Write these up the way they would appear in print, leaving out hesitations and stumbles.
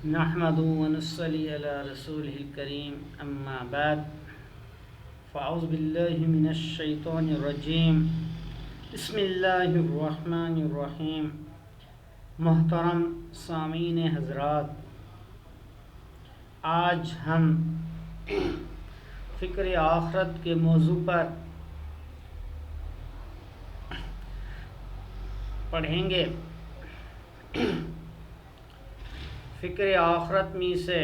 نحمده ونصلي على رسوله الكريم اما بعد فاعوذ بالله من الشیطان الرجیم بسم اللہ الرحمن الرحیم۔ محترم سامعین حضرات، آج ہم فکر آخرت کے موضوع پر پڑھیں گے۔ فکر آخرت میں سے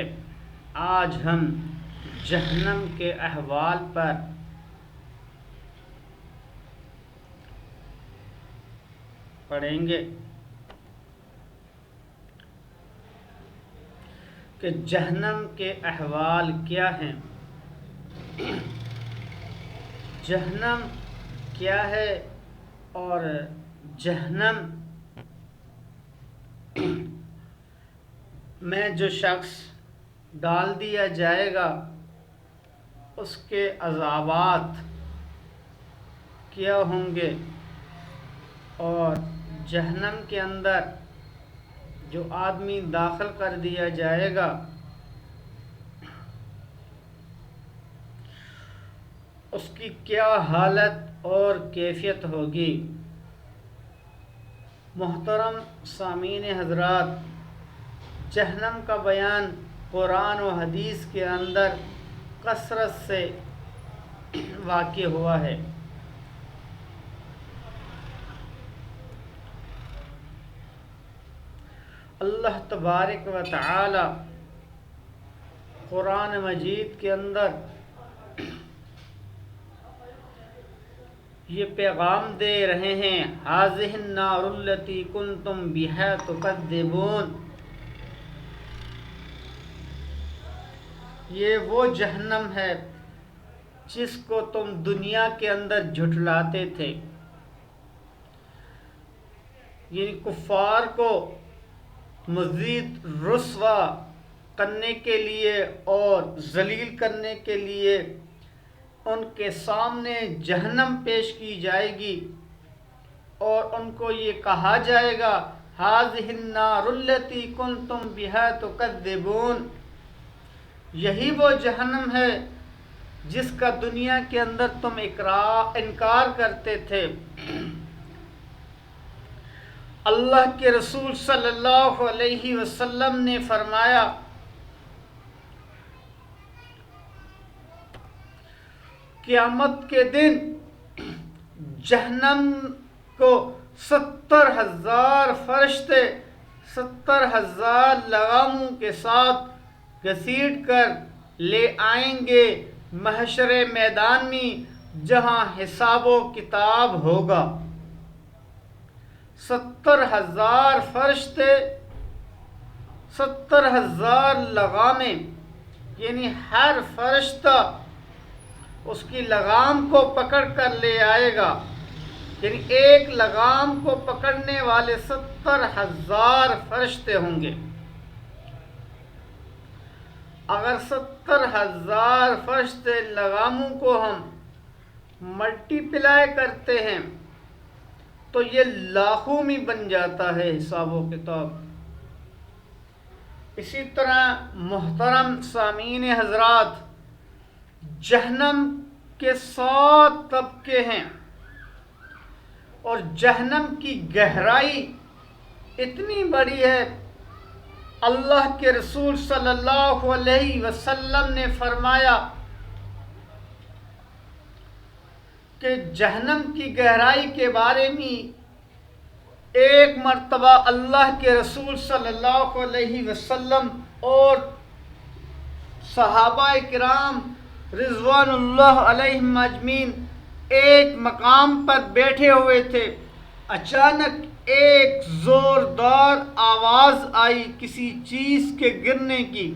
آج ہم جہنم کے احوال پر پڑھیں گے کہ جہنم کے احوال کیا ہیں، جہنم کیا ہے اور جہنم میں جو شخص ڈال دیا جائے گا اس کے عذابات کیا ہوں گے، اور جہنم کے اندر جو آدمی داخل کر دیا جائے گا اس کی کیا حالت اور کیفیت ہوگی۔ محترم سامعین حضرات، جہنم کا بیان قرآن و حدیث کے اندر کثرت سے واقع ہوا ہے۔ اللہ تبارک و تعالی قرآن مجید کے اندر یہ پیغام دے رہے ہیں، ھذہ النار التی کنتم بہا تکذبون، یہ وہ جہنم ہے جس کو تم دنیا کے اندر جھٹلاتے تھے۔ یعنی کفار کو مزید رسوا کرنے کے لیے اور ذلیل کرنے کے لیے ان کے سامنے جہنم پیش کی جائے گی اور ان کو یہ کہا جائے گا، ھذہ النار التی کنتم بہا تکذبون، یہی وہ جہنم ہے جس کا دنیا کے اندر تم انکار کرتے تھے۔ اللہ کے رسول صلی اللہ علیہ وسلم نے فرمایا قیامت کے دن جہنم کو 70,000 فرشتے 70,000 لگاموں کے ساتھ گھسیٹ کر لے آئیں گے محشر میدان میں، جہاں حساب و کتاب ہوگا۔ 70,000 فرشتے 70,000 لگامیں، یعنی ہر فرشتہ اس کی لگام کو پکڑ کر لے آئے گا، یعنی ایک لگام کو پکڑنے والے 70,000 فرشتے ہوں گے۔ اگر 70,000 فرشتے لگاموں کو ہم ملٹی پلائی کرتے ہیں تو یہ لاکھوں میں بن جاتا ہے حساب و کتاب۔ اسی طرح محترم سامعین حضرات، جہنم کے 7 طبقے ہیں اور جہنم کی گہرائی اتنی بڑی ہے، اللہ کے رسول صلی اللہ علیہ وسلم نے فرمایا کہ جہنم کی گہرائی کے بارے میں ایک مرتبہ اللہ کے رسول صلی اللہ علیہ وسلم اور صحابہ کرام رضوان اللہ علیہم اجمعین ایک مقام پر بیٹھے ہوئے تھے، اچانک ایک زوردار آواز آئی کسی چیز کے گرنے کی۔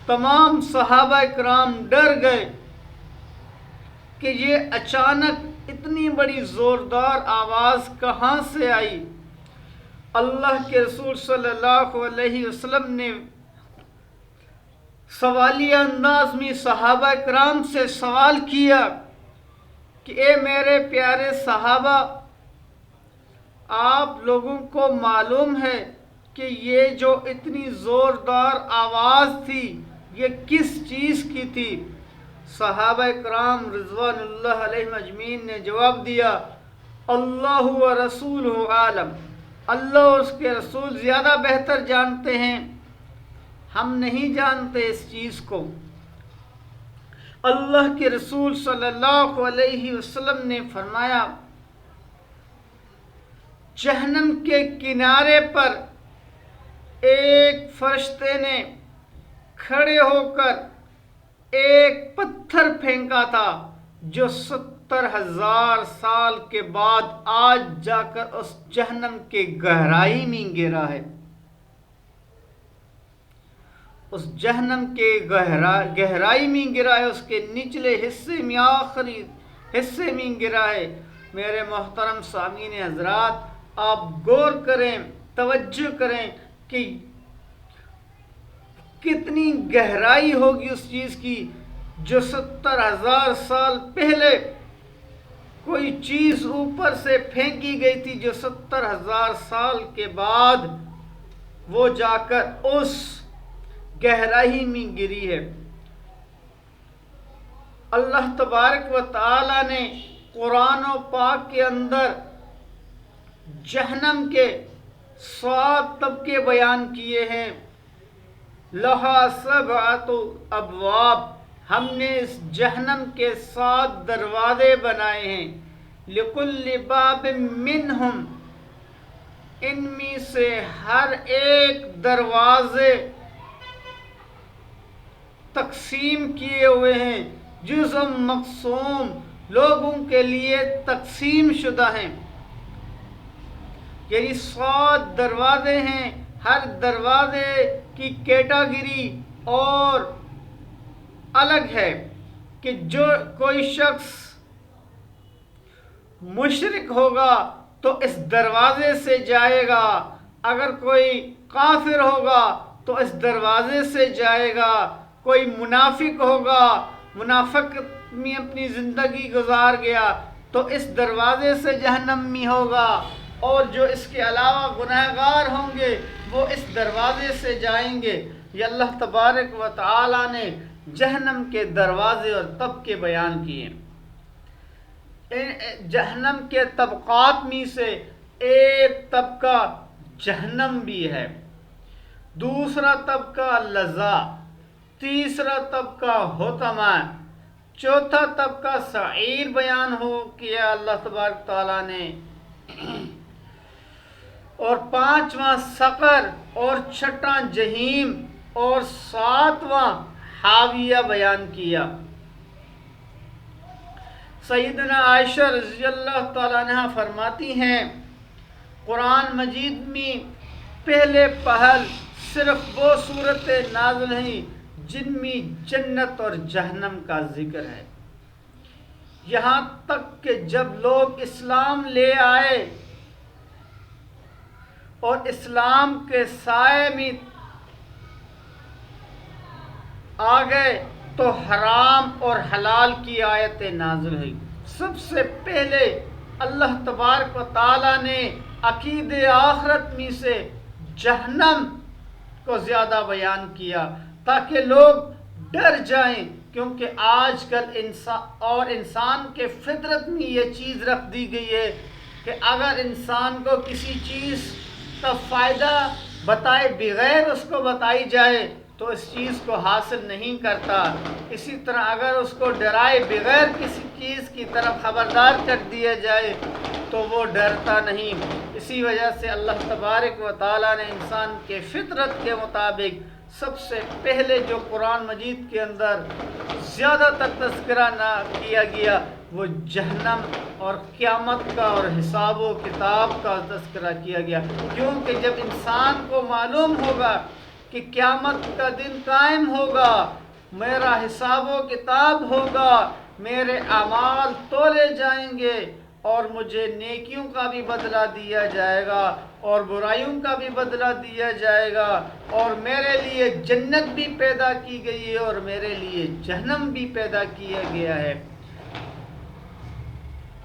تمام صحابہ کرام ڈر گئے کہ یہ اچانک اتنی بڑی زوردار آواز کہاں سے آئی۔ اللہ کے رسول صلی اللہ علیہ وسلم نے سوالیہ انداز میں صحابہ کرام سے سوال کیا کہ اے میرے پیارے صحابہ، آپ لوگوں کو معلوم ہے کہ یہ جو اتنی زوردار آواز تھی یہ کس چیز کی تھی؟ صحابہ کرام رضوان اللہ علیہم اجمعین نے جواب دیا، اللہ و رسولہ عالم، اللہ اور اس کے رسول زیادہ بہتر جانتے ہیں، ہم نہیں جانتے اس چیز کو۔ اللہ کے رسول صلی اللہ علیہ وسلم نے فرمایا، جہنم کے کنارے پر ایک فرشتے نے کھڑے ہو کر ایک پتھر پھینکا تھا جو 70,000 سال کے بعد آج جا کر اس جہنم کے گہرائی میں گرا ہے۔ اس جہنم کے گہرائی میں گرا ہے، اس کے نچلے حصے میں، آخری حصے میں گرا ہے۔ میرے محترم سامعین حضرات، آپ غور کریں، توجہ کریں کہ کتنی گہرائی ہوگی اس چیز کی جو 70,000 سال پہلے کوئی چیز اوپر سے پھینکی گئی تھی، جو 70,000 سال کے بعد وہ جا کر اس گہرائی میں گری ہے۔ اللہ تبارک و تعالی نے قرآن و پاک کے اندر جہنم کے 7 طبقے بیان کیے ہیں۔ لہا سبعۃ ابواب، ہم نے اس جہنم کے 7 دروازے بنائے ہیں۔ لکل باب منہم، ان میں سے ہر ایک دروازے تقسیم کیے ہوئے ہیں، جزء مقسوم، لوگوں کے لیے تقسیم شدہ ہیں۔ یعنی 7 دروازے ہیں، ہر دروازے کی کیٹاگری اور الگ ہے کہ جو کوئی شخص مشرک ہوگا تو اس دروازے سے جائے گا، اگر کوئی کافر ہوگا تو اس دروازے سے جائے گا، کوئی منافق ہوگا، منافقت میں اپنی زندگی گزار گیا تو اس دروازے سے جہنم میں ہوگا، اور جو اس کے علاوہ گنہگار ہوں گے وہ اس دروازے سے جائیں گے۔ یہ اللہ تبارک و تعالی نے جہنم کے دروازے اور طبقے بیان کیے۔ جہنم کے طبقات میں سے ایک طبقہ جہنم بھی ہے، دوسرا طبقہ لظا، تیسرا طبقہ حطمہ، چوتھا طبقہ سعیر بیان ہو کیا اللہ تبارک تعالیٰ نے، اور 5واں سقر، اور 6واں جہیم، اور 7واں حاویہ بیان کیا۔ سیدنا عائشہ رضی اللہ تعالیٰ عنہ فرماتی ہیں، قرآن مجید میں پہلے پہل صرف وہ صورتیں نازل ہیں جن میں جنت اور جہنم کا ذکر ہے، یہاں تک کہ جب لوگ اسلام لے آئے اور اسلام کے سائے میں آ گئے تو حرام اور حلال کی آیتیں نازل ہوئی۔ سب سے پہلے اللہ تبارک و تعالی نے عقید آخرت میں سے جہنم کو زیادہ بیان کیا تاکہ لوگ ڈر جائیں، کیونکہ آج کل انسان کے فطرت میں یہ چیز رکھ دی گئی ہے کہ اگر انسان کو کسی چیز کا فائدہ بتائے بغیر اس کو بتائی جائے تو اس چیز کو حاصل نہیں کرتا، اسی طرح اگر اس کو ڈرائے بغیر کسی چیز کی طرف خبردار کر دیا جائے تو وہ ڈرتا نہیں۔ اسی وجہ سے اللہ تبارک و تعالیٰ نے انسان کے فطرت کے مطابق سب سے پہلے جو قرآن مجید کے اندر زیادہ تر تذکرہ نہ کیا گیا وہ جہنم اور قیامت کا اور حساب و کتاب کا تذکرہ کیا گیا، کیونکہ جب انسان کو معلوم ہوگا کہ قیامت کا دن قائم ہوگا، میرا حساب و کتاب ہوگا، میرے اعمال تولے جائیں گے اور مجھے نیکیوں کا بھی بدلہ دیا جائے گا اور برائیوں کا بھی بدلہ دیا جائے گا، اور میرے لیے جنت بھی پیدا کی گئی ہے اور میرے لیے جہنم بھی پیدا کیا گیا ہے۔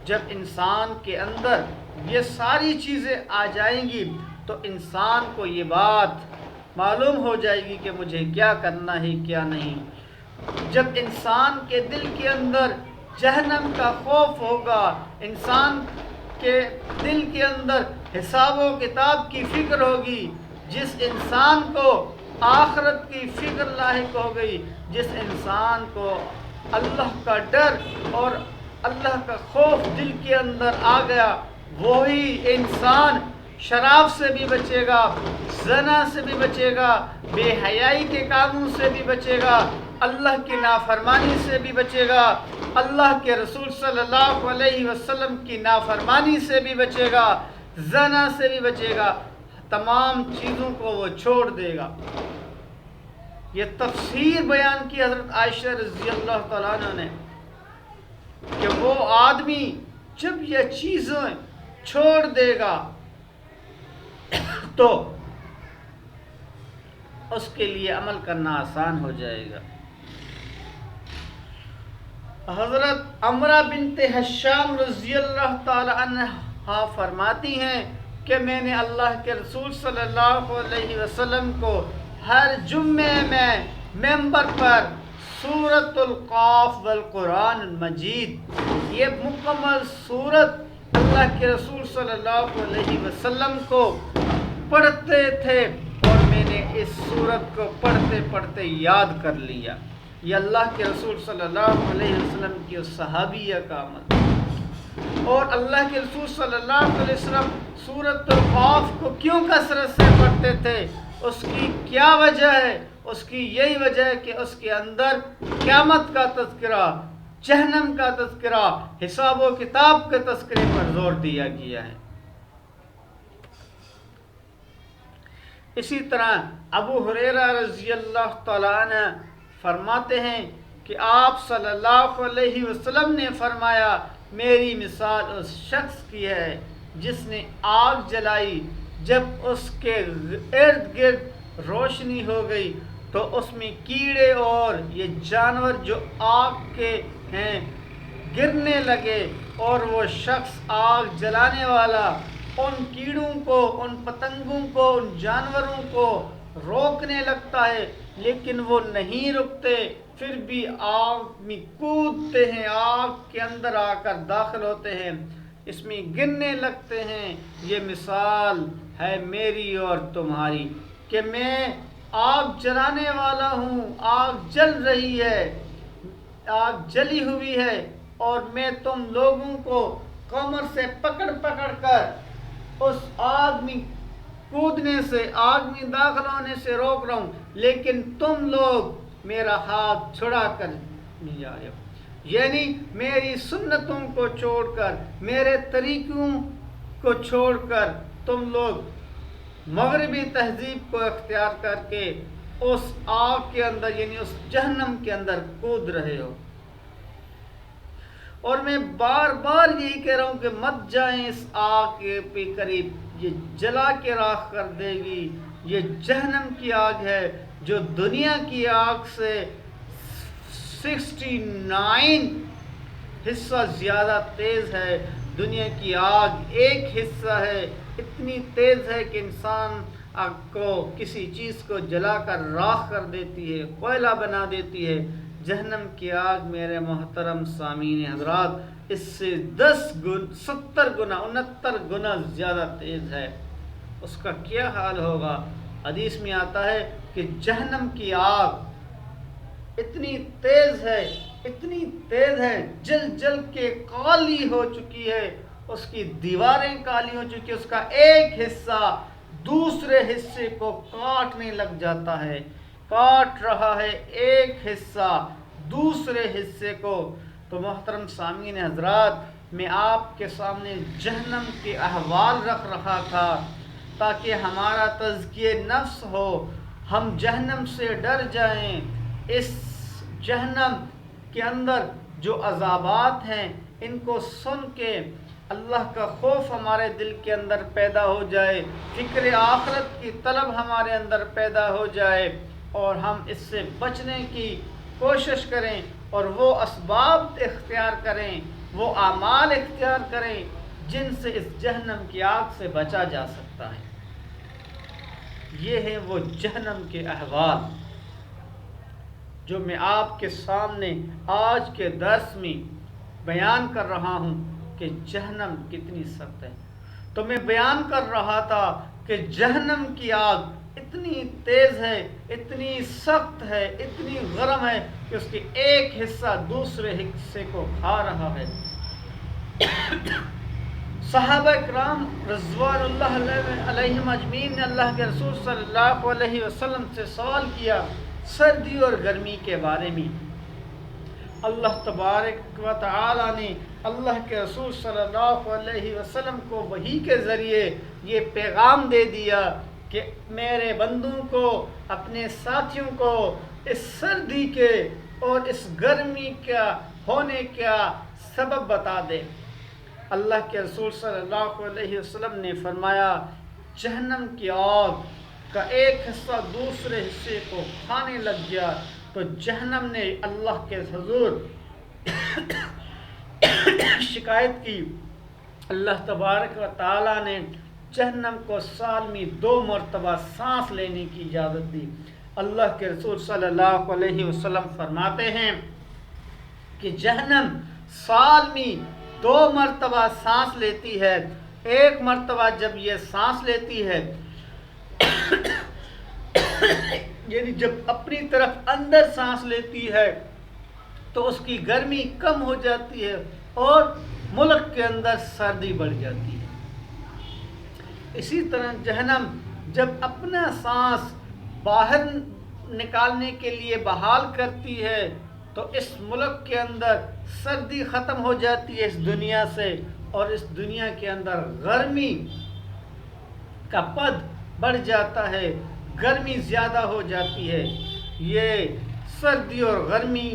جب انسان کے اندر یہ ساری چیزیں آ جائیں گی تو انسان کو یہ بات معلوم ہو جائے گی کہ مجھے کیا کرنا ہے کیا نہیں۔ جب انسان کے دل کے اندر جہنم کا خوف ہوگا، انسان کے دل کے اندر حساب و کتاب کی فکر ہوگی، جس انسان کو آخرت کی فکر لاحق ہو گئی، جس انسان کو اللہ کا ڈر اور اللہ کا خوف دل کے اندر آ گیا، وہی انسان شراب سے بھی بچے گا، زنا سے بھی بچے گا، بے حیائی کے کاموں سے بھی بچے گا، اللہ کی نافرمانی سے بھی بچے گا، اللہ کے رسول صلی اللہ علیہ وسلم کی نافرمانی سے بھی بچے گا، زنا سے بھی بچے گا، تمام چیزوں کو وہ چھوڑ دے گا۔ یہ تفسیر بیان کی حضرت عائشہ رضی اللہ تعالیٰ عنہ نے کہ وہ آدمی جب یہ چیزیں چھوڑ دے گا تو اس کے لیے عمل کرنا آسان ہو جائے گا۔ حضرت عمرہ بنت حشام رضی اللہ تعالی عنہا فرماتی ہیں کہ میں نے اللہ کے رسول صلی اللہ علیہ وسلم کو ہر جمعے میں ممبر پر سورۃ القاف والقرآن المجید، یہ مکمل سورت اللہ کے رسول صلی اللہ علیہ وسلم کو پڑھتے تھے، اور میں نے اس سورت کو پڑھتے پڑھتے یاد کر لیا۔ یہ اللہ کے رسول صلی اللہ علیہ وسلم کی صحابیہ کا عمل۔ اور اللہ کے رسول صلی اللہ علیہ وسلم سورۃ القاف کو کیوں کثرت سے پڑھتے تھے؟ اس کی کیا وجہ ہے؟ اس کی یہی وجہ ہے کہ اس کے اندر قیامت کا تذکرہ، جہنم کا تذکرہ، حساب و کتاب کے تذکرے پر زور دیا گیا ہے۔ اسی طرح ابو ہریرہ رضی اللہ تعالیٰ عنہ فرماتے ہیں کہ آپ صلی اللہ علیہ وسلم نے فرمایا، میری مثال اس شخص کی ہے جس نے آگ جلائی، جب اس کے ارد گرد روشنی ہو گئی تو اس میں کیڑے اور یہ جانور جو آگ کے ہیں گرنے لگے، اور وہ شخص آگ جلانے والا ان کیڑوں کو، ان پتنگوں کو، ان جانوروں کو روکنے لگتا ہے، لیکن وہ نہیں رکتے، پھر بھی آگ میں کودتے ہیں، آگ کے اندر آ کر داخل ہوتے ہیں، اس میں گرنے لگتے ہیں۔ یہ مثال ہے میری اور تمہاری کہ میں آگ جلانے والا ہوں، آگ جل رہی ہے، آگ جلی ہوئی ہے، اور میں تم لوگوں کو کمر سے پکڑ پکڑ کر اس آگ میں کودنے سے، آگ میں داخل ہونے سے روک رہا ہوں، لیکن تم لوگ میرا ہاتھ چھڑا کر نہیں جا رہے ہو، یعنی میری سنتوں کو چھوڑ کر، میرے طریقوں کو چھوڑ کر تم لوگ مغربی تہذیب کو اختیار کر کے اس آگ کے اندر، یعنی اس جہنم کے اندر کود رہے ہو۔ اور میں بار بار یہی کہہ رہا ہوں کہ مت جائیں اس آگ کے قریب، یہ جلا کے راکھ کر دے گی، یہ جہنم کی آگ ہے جو دنیا کی آگ سے 69 حصہ زیادہ تیز ہے۔ دنیا کی آگ ایک حصہ ہے، اتنی تیز ہے کہ انسان آگ کو، کسی چیز کو جلا کر راکھ کر دیتی ہے، کوئلہ بنا دیتی ہے۔ جہنم کی آگ میرے محترم سامعین حضرات اس سے 70 گنا 69 گنا زیادہ تیز ہے۔ اس کا کیا حال ہوگا؟ حدیث میں آتا ہے کہ جہنم کی آگ اتنی تیز ہے، اتنی تیز ہے، جل جل کے کالی ہو چکی ہے، اس کی دیواریں کالی ہو چکی ہے، اس کا ایک حصہ دوسرے حصے کو کاٹنے لگ جاتا ہے، کاٹ رہا ہے ایک حصہ دوسرے حصے کو۔ تو محترم سامعین حضرات، میں آپ کے سامنے جہنم کے احوال رکھ رہا تھا تاکہ ہمارا تزکیہ نفس ہو، ہم جہنم سے ڈر جائیں۔ اس جہنم کے اندر جو عذابات ہیں ان کو سن کے اللہ کا خوف ہمارے دل کے اندر پیدا ہو جائے، فکر آخرت کی طلب ہمارے اندر پیدا ہو جائے، اور ہم اس سے بچنے کی کوشش کریں، اور وہ اسباب اختیار کریں، وہ اعمال اختیار کریں جن سے اس جہنم کی آگ سے بچا جا سکتا ہے۔ یہ ہیں وہ جہنم کے احوال جو میں آپ کے سامنے آج کے درس میں بیان کر رہا ہوں کہ جہنم کتنی سخت ہے۔ تو میں بیان کر رہا تھا کہ جہنم کی آگ اتنی تیز ہے، اتنی سخت ہے، اتنی گرم ہے کہ اس کی ایک حصہ دوسرے حصے کو کھا رہا ہے۔ صحابہ کرام رضوان اللہ علیہم اجمعین نے اللہ کے رسول صلی اللہ علیہ وسلم سے سوال کیا سردی اور گرمی کے بارے میں۔ اللہ تبارک و تعالی نے اللہ کے رسول صلی اللہ علیہ وسلم کو وحی کے ذریعے یہ پیغام دے دیا کہ میرے بندوں کو، اپنے ساتھیوں کو اس سردی کے اور اس گرمی کا ہونے کا سبب بتا دے۔ اللہ کے رسول صلی اللہ علیہ وسلم نے فرمایا جہنم کی آگ کا ایک حصہ دوسرے حصے کو کھانے لگ گیا تو جہنم نے اللہ کے حضور شکایت کی۔ اللہ تبارک و تعالی نے جہنم کو سال میں 2 مرتبہ سانس لینے کی اجازت دی۔ اللہ کے رسول صلی اللہ علیہ وسلم فرماتے ہیں کہ جہنم سال میں 2 مرتبہ سانس لیتی ہے۔ ایک مرتبہ جب یہ سانس لیتی ہے یعنی جب اپنی طرف اندر سانس لیتی ہے تو اس کی گرمی کم ہو جاتی ہے اور ملک کے اندر سردی بڑھ جاتی ہے۔ اسی طرح جہنم جب اپنا سانس باہر نکالنے کے لیے بحال کرتی ہے تو اس ملک کے اندر سردی ختم ہو جاتی ہے اس دنیا سے، اور اس دنیا کے اندر گرمی کا پد بڑھ جاتا ہے، گرمی زیادہ ہو جاتی ہے۔ یہ سردی اور گرمی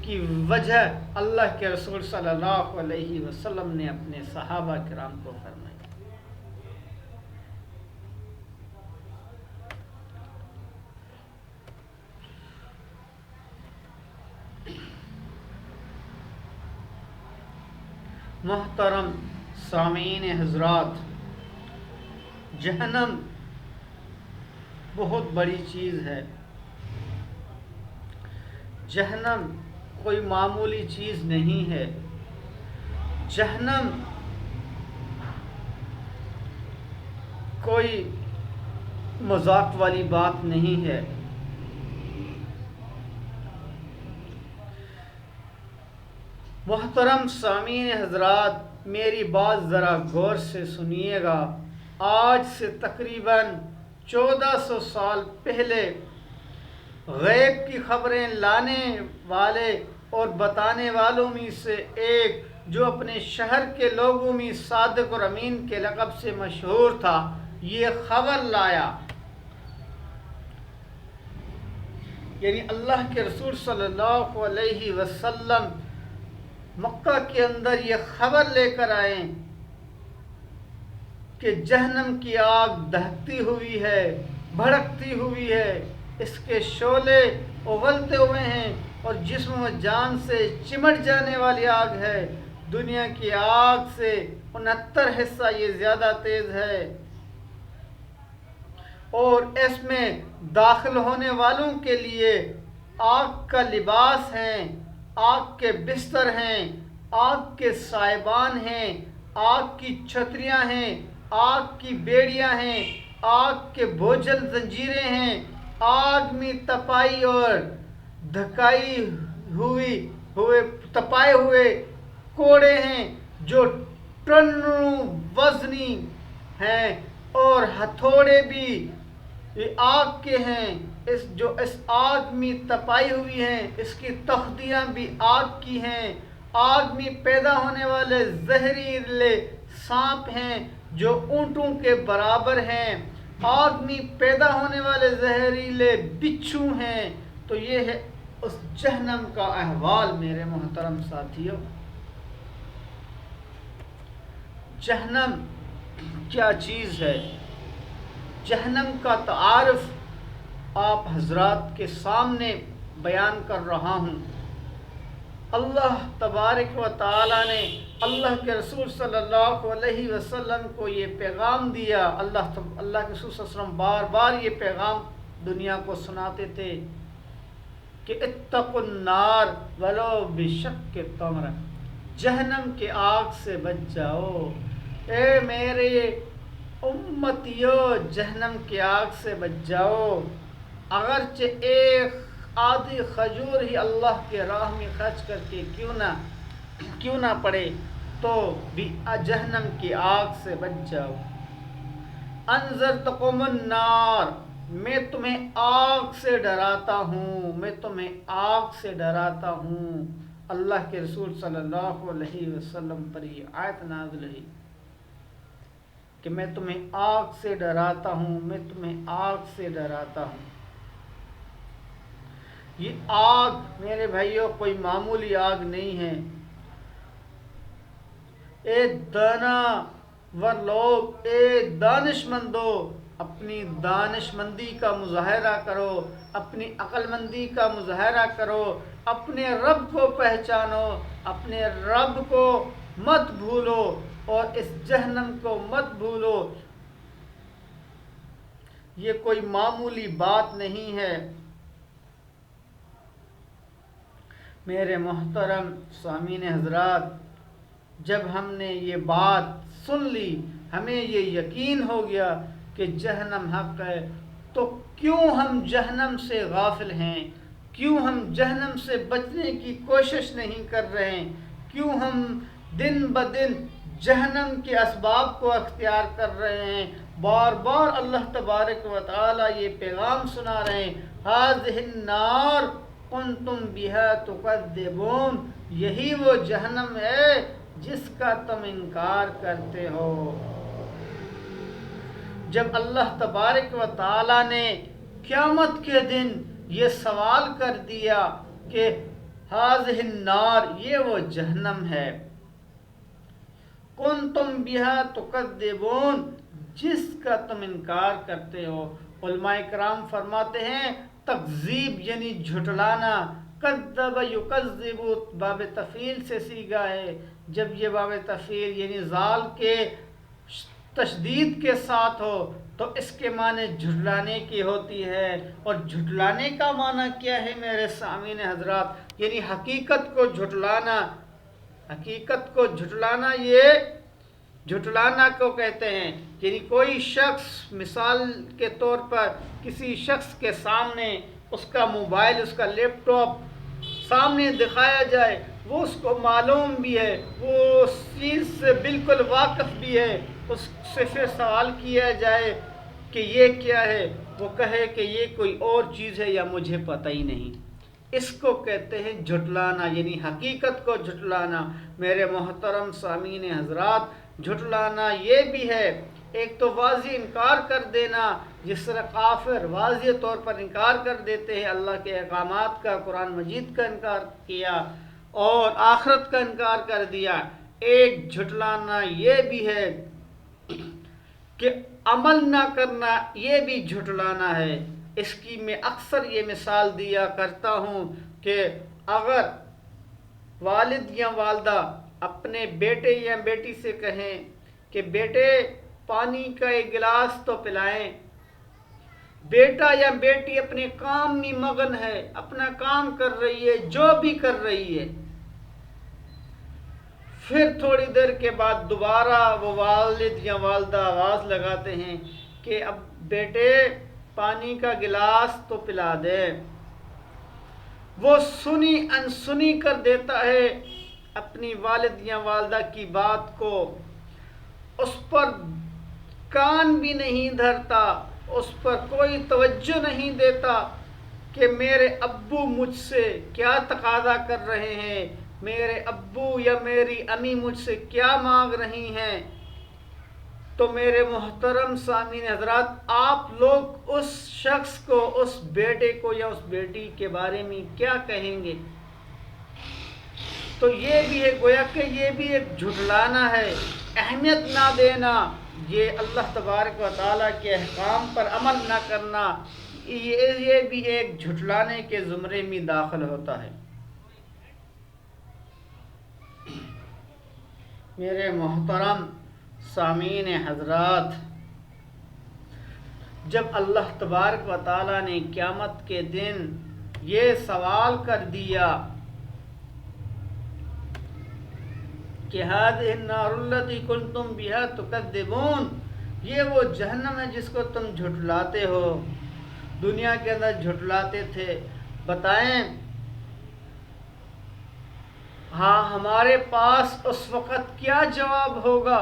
کی وجہ اللہ کے رسول صلی اللہ علیہ وسلم نے اپنے صحابہ کرام کو فرمائی۔ محترم سامعین حضرات، جہنم بہت بڑی چیز ہے۔ جہنم کوئی معمولی چیز نہیں ہے۔ جہنم کوئی مذاق والی بات نہیں ہے۔ محترم سامعین حضرات، میری بات ذرا غور سے سنیے گا۔ آج سے تقریباً 1400 سال پہلے غیب کی خبریں لانے والے اور بتانے والوں میں سے ایک جو اپنے شہر کے لوگوں میں صادق اور امین کے لقب سے مشہور تھا، یہ خبر لایا، یعنی اللہ کے رسول صلی اللہ علیہ وسلم مکہ کے اندر یہ خبر لے کر آئے کہ جہنم کی آگ دہکتی ہوئی ہے، بھڑکتی ہوئی ہے، اس کے شعلے اگلتے ہوئے ہیں اور جسم و جان سے چمٹ جانے والی آگ ہے۔ دنیا کی آگ سے 69 حصہ یہ زیادہ تیز ہے، اور اس میں داخل ہونے والوں کے لیے آگ کا لباس ہے، آگ کے بستر ہیں، آگ کے سائبان ہیں، آگ کی چھتریاں ہیں، آگ کی بیڑیاں ہیں، آگ کے بوجھل زنجیریں ہیں، آگ میں تپائی اور تپائے ہوئے کوڑے ہیں جو ٹنوں وزنی ہیں، اور ہتھوڑے بھی آگ کے ہیں، اس آگ میں تپائی ہوئی ہیں، اس کی تختیاں بھی آگ کی ہیں۔ آگ میں پیدا ہونے والے زہریلے سانپ ہیں جو اونٹوں کے برابر ہیں، آگ میں پیدا ہونے والے زہریلے بچھو ہیں۔ تو یہ ہے اس جہنم کا احوال میرے محترم ساتھیوں۔ جہنم کیا چیز ہے؟ جہنم کا تعارف آپ حضرات کے سامنے بیان کر رہا ہوں۔ اللہ تبارک و تعالی نے اللہ کے رسول صلی اللہ علیہ وسلم کو یہ پیغام دیا. اللہ کے رسول صلی اللہ علیہ وسلم بار بار یہ پیغام دنیا کو سناتے تھے کہ اتقوا النار ولو بشق تمرہ، جہنم کے آگ سے بچ جاؤ. اے میرے امتیو، جہنم کی آگ سے بچ جاؤ، اگرچہ ایک آدھی کھجور ہی اللہ کے راہ میں خرچ کر کے کیوں نہ پڑے تو بھی جہنم کی آگ سے بچ جاؤ. انذرتکم النار، میں تمہیں آگ سے ڈراتا ہوں، میں تمہیں آگ سے ڈراتا ہوں. اللہ کے رسول صلی اللہ علیہ وسلم پر یہ آیت نازل ہوئی کہ میں تمہیں آگ سے ڈراتا ہوں، میں تمہیں آگ سے ڈراتا ہوں. یہ آگ میرے بھائیوں کوئی معمولی آگ نہیں ہے. اے داناور لوگ، اے دانش مندو، اپنی دانش مندی کا مظاہرہ کرو، اپنی عقل مندی کا مظاہرہ کرو، اپنے رب کو پہچانو، اپنے رب کو مت بھولو اور اس جہنم کو مت بھولو. یہ کوئی معمولی بات نہیں ہے. میرے محترم سامعین حضرات، جب ہم نے یہ بات سن لی، ہمیں یہ یقین ہو گیا کہ جہنم حق ہے، تو کیوں ہم جہنم سے غافل ہیں؟ کیوں ہم جہنم سے بچنے کی کوشش نہیں کر رہے ہیں؟ کیوں ہم دن بدن جہنم کے اسباب کو اختیار کر رہے ہیں؟ بار بار اللہ تبارک و تعالی یہ پیغام سنا رہے ہیں، ہذہ النار کنتم بہا تکذبون، یہی وہ جہنم ہے جس کا تم انکار کرتے ہو. جب اللہ تبارک و تعالی نے قیامت کے دن یہ سوال کر دیا کہ ہذہ النار، یہ وہ جہنم ہے، کنتم بہا تکذبون، جس کا تم انکار کرتے ہو. علماء کرام فرماتے ہیں تکذیب یعنی جھٹلانا. کذب یکذب باب تفعیل سے سیگا ہے. جب یہ باب تفعیل یعنی زال کے تشدید کے ساتھ ہو تو اس کے معنی جھٹلانے کی ہوتی ہے. اور جھٹلانے کا معنی کیا ہے میرے سامعین حضرات؟ یعنی حقیقت کو جھٹلانا. حقیقت کو جھٹلانا، یہ جھٹلانا کو کہتے ہیں. یعنی کوئی شخص مثال کے طور پر کسی شخص کے سامنے اس کا موبائل، اس کا لیپ ٹاپ سامنے دکھایا جائے، وہ اس کو معلوم بھی ہے، وہ اس چیز سے بالکل واقف بھی ہے، اس سے پھر سوال کیا جائے کہ یہ کیا ہے، وہ کہے کہ یہ کوئی اور چیز ہے یا مجھے پتہ ہی نہیں. اس کو کہتے ہیں جھٹلانا، یعنی حقیقت کو جھٹلانا. میرے محترم سامعین حضرات، جھٹلانا یہ بھی ہے، ایک تو واضح انکار کر دینا، جس طرح کافر واضح طور پر انکار کر دیتے ہیں اللہ کے احکامات کا، قرآن مجید کا انکار کیا اور آخرت کا انکار کر دیا. ایک جھٹلانا یہ بھی ہے کہ عمل نہ کرنا، یہ بھی جھٹلانا ہے. اس کی میں اکثر یہ مثال دیا کرتا ہوں کہ اگر والد یا والدہ اپنے بیٹے یا بیٹی سے کہیں کہ بیٹے پانی کا ایک گلاس تو پلائیں، بیٹا یا بیٹی اپنے کام میں مگن ہے، اپنا کام کر رہی ہے، جو بھی کر رہی ہے، پھر تھوڑی دیر کے بعد دوبارہ وہ والد یا والدہ آواز لگاتے ہیں کہ اب بیٹے پانی کا گلاس تو پلا دے. وہ سنی انسنی کر دیتا ہے اپنی والد یا والدہ کی بات کو، اس پر کان بھی نہیں دھرتا، اس پر کوئی توجہ نہیں دیتا کہ میرے ابو مجھ سے کیا تقاضا کر رہے ہیں، میرے ابو یا میری امی مجھ سے کیا مانگ رہی ہیں. تو میرے محترم سامعین حضرات، آپ لوگ اس شخص کو، اس بیٹے کو یا اس بیٹی کے بارے میں کیا کہیں گے؟ تو یہ بھی ہے، گویا کہ یہ بھی ایک جھٹلانا ہے، اہمیت نہ دینا، یہ اللہ تبارک و تعالیٰ کے احکام پر عمل نہ کرنا، یہ بھی ایک جھٹلانے کے زمرے میں داخل ہوتا ہے. میرے محترم سامعین حضرات، جب اللہ تبارک و تعالیٰ نے قیامت کے دن یہ سوال کر دیا کہ هذه النار التي كنتم بها تكذبون، یہ وہ جہنم ہے جس کو تم جھٹلاتے ہو، دنیا کے اندر جھٹلاتے تھے، بتائیں ہاں ہمارے پاس اس وقت کیا جواب ہوگا؟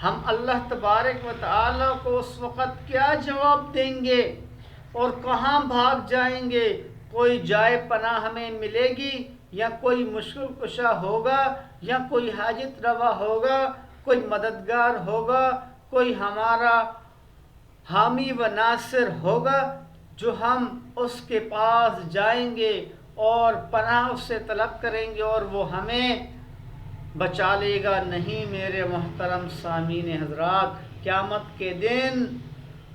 ہم اللہ تبارک و تعالیٰ کو اس وقت کیا جواب دیں گے اور کہاں بھاگ جائیں گے؟ کوئی جائے پناہ ہمیں ملے گی، یا کوئی مشکل کشا ہوگا، یا کوئی حاجت روا ہوگا، کوئی مددگار ہوگا، کوئی ہمارا حامی و ناصر ہوگا جو ہم اس کے پاس جائیں گے اور پناہ اس سے طلب کریں گے اور وہ ہمیں بچا لے گا؟ نہیں میرے محترم سامعین حضرات، قیامت کے دن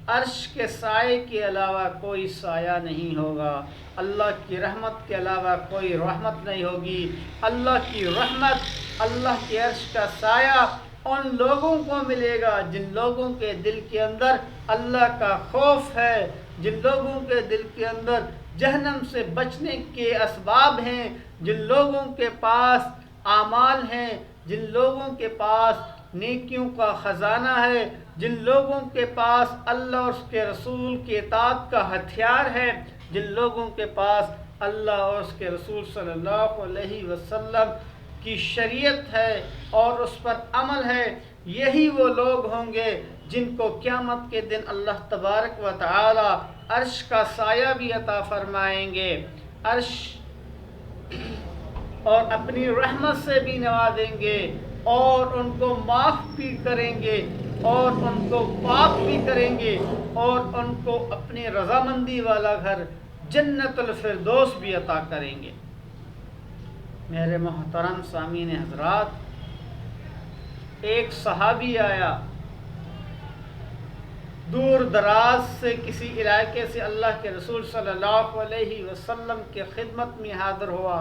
عرش کے سائے کے علاوہ کوئی سایہ نہیں ہوگا، اللہ کی رحمت کے علاوہ کوئی رحمت نہیں ہوگی۔ اللہ کی رحمت، اللہ کے عرش کا سایہ ان لوگوں کو ملے گا جن لوگوں کے دل کے اندر اللہ کا خوف ہے، جن لوگوں کے دل کے اندر جہنم سے بچنے کے اسباب ہیں، جن لوگوں کے پاس اعمال ہیں، جن لوگوں کے پاس نیکیوں کا خزانہ ہے، جن لوگوں کے پاس اللہ اور اس کے رسول کی اطاعت کا ہتھیار ہے، جن لوگوں کے پاس اللہ اور اس کے رسول صلی اللہ علیہ وسلم کی شریعت ہے اور اس پر عمل ہے، یہی وہ لوگ ہوں گے جن کو قیامت کے دن اللہ تبارک و تعالی عرش کا سایہ بھی عطا فرمائیں گے، عرش اور اپنی رحمت سے بھی نوازیں گے اور ان کو معاف بھی کریں گے اور ان کو پاک بھی کریں گے اور ان کو اپنی رضامندی والا گھر جنت الفردوس بھی عطا کریں گے۔ میرے محترم سامعین حضرات، ایک صحابی آیا دور دراز سے، کسی علاقے سے، اللہ کے رسول صلی اللہ علیہ وسلم کے خدمت میں حاضر ہوا،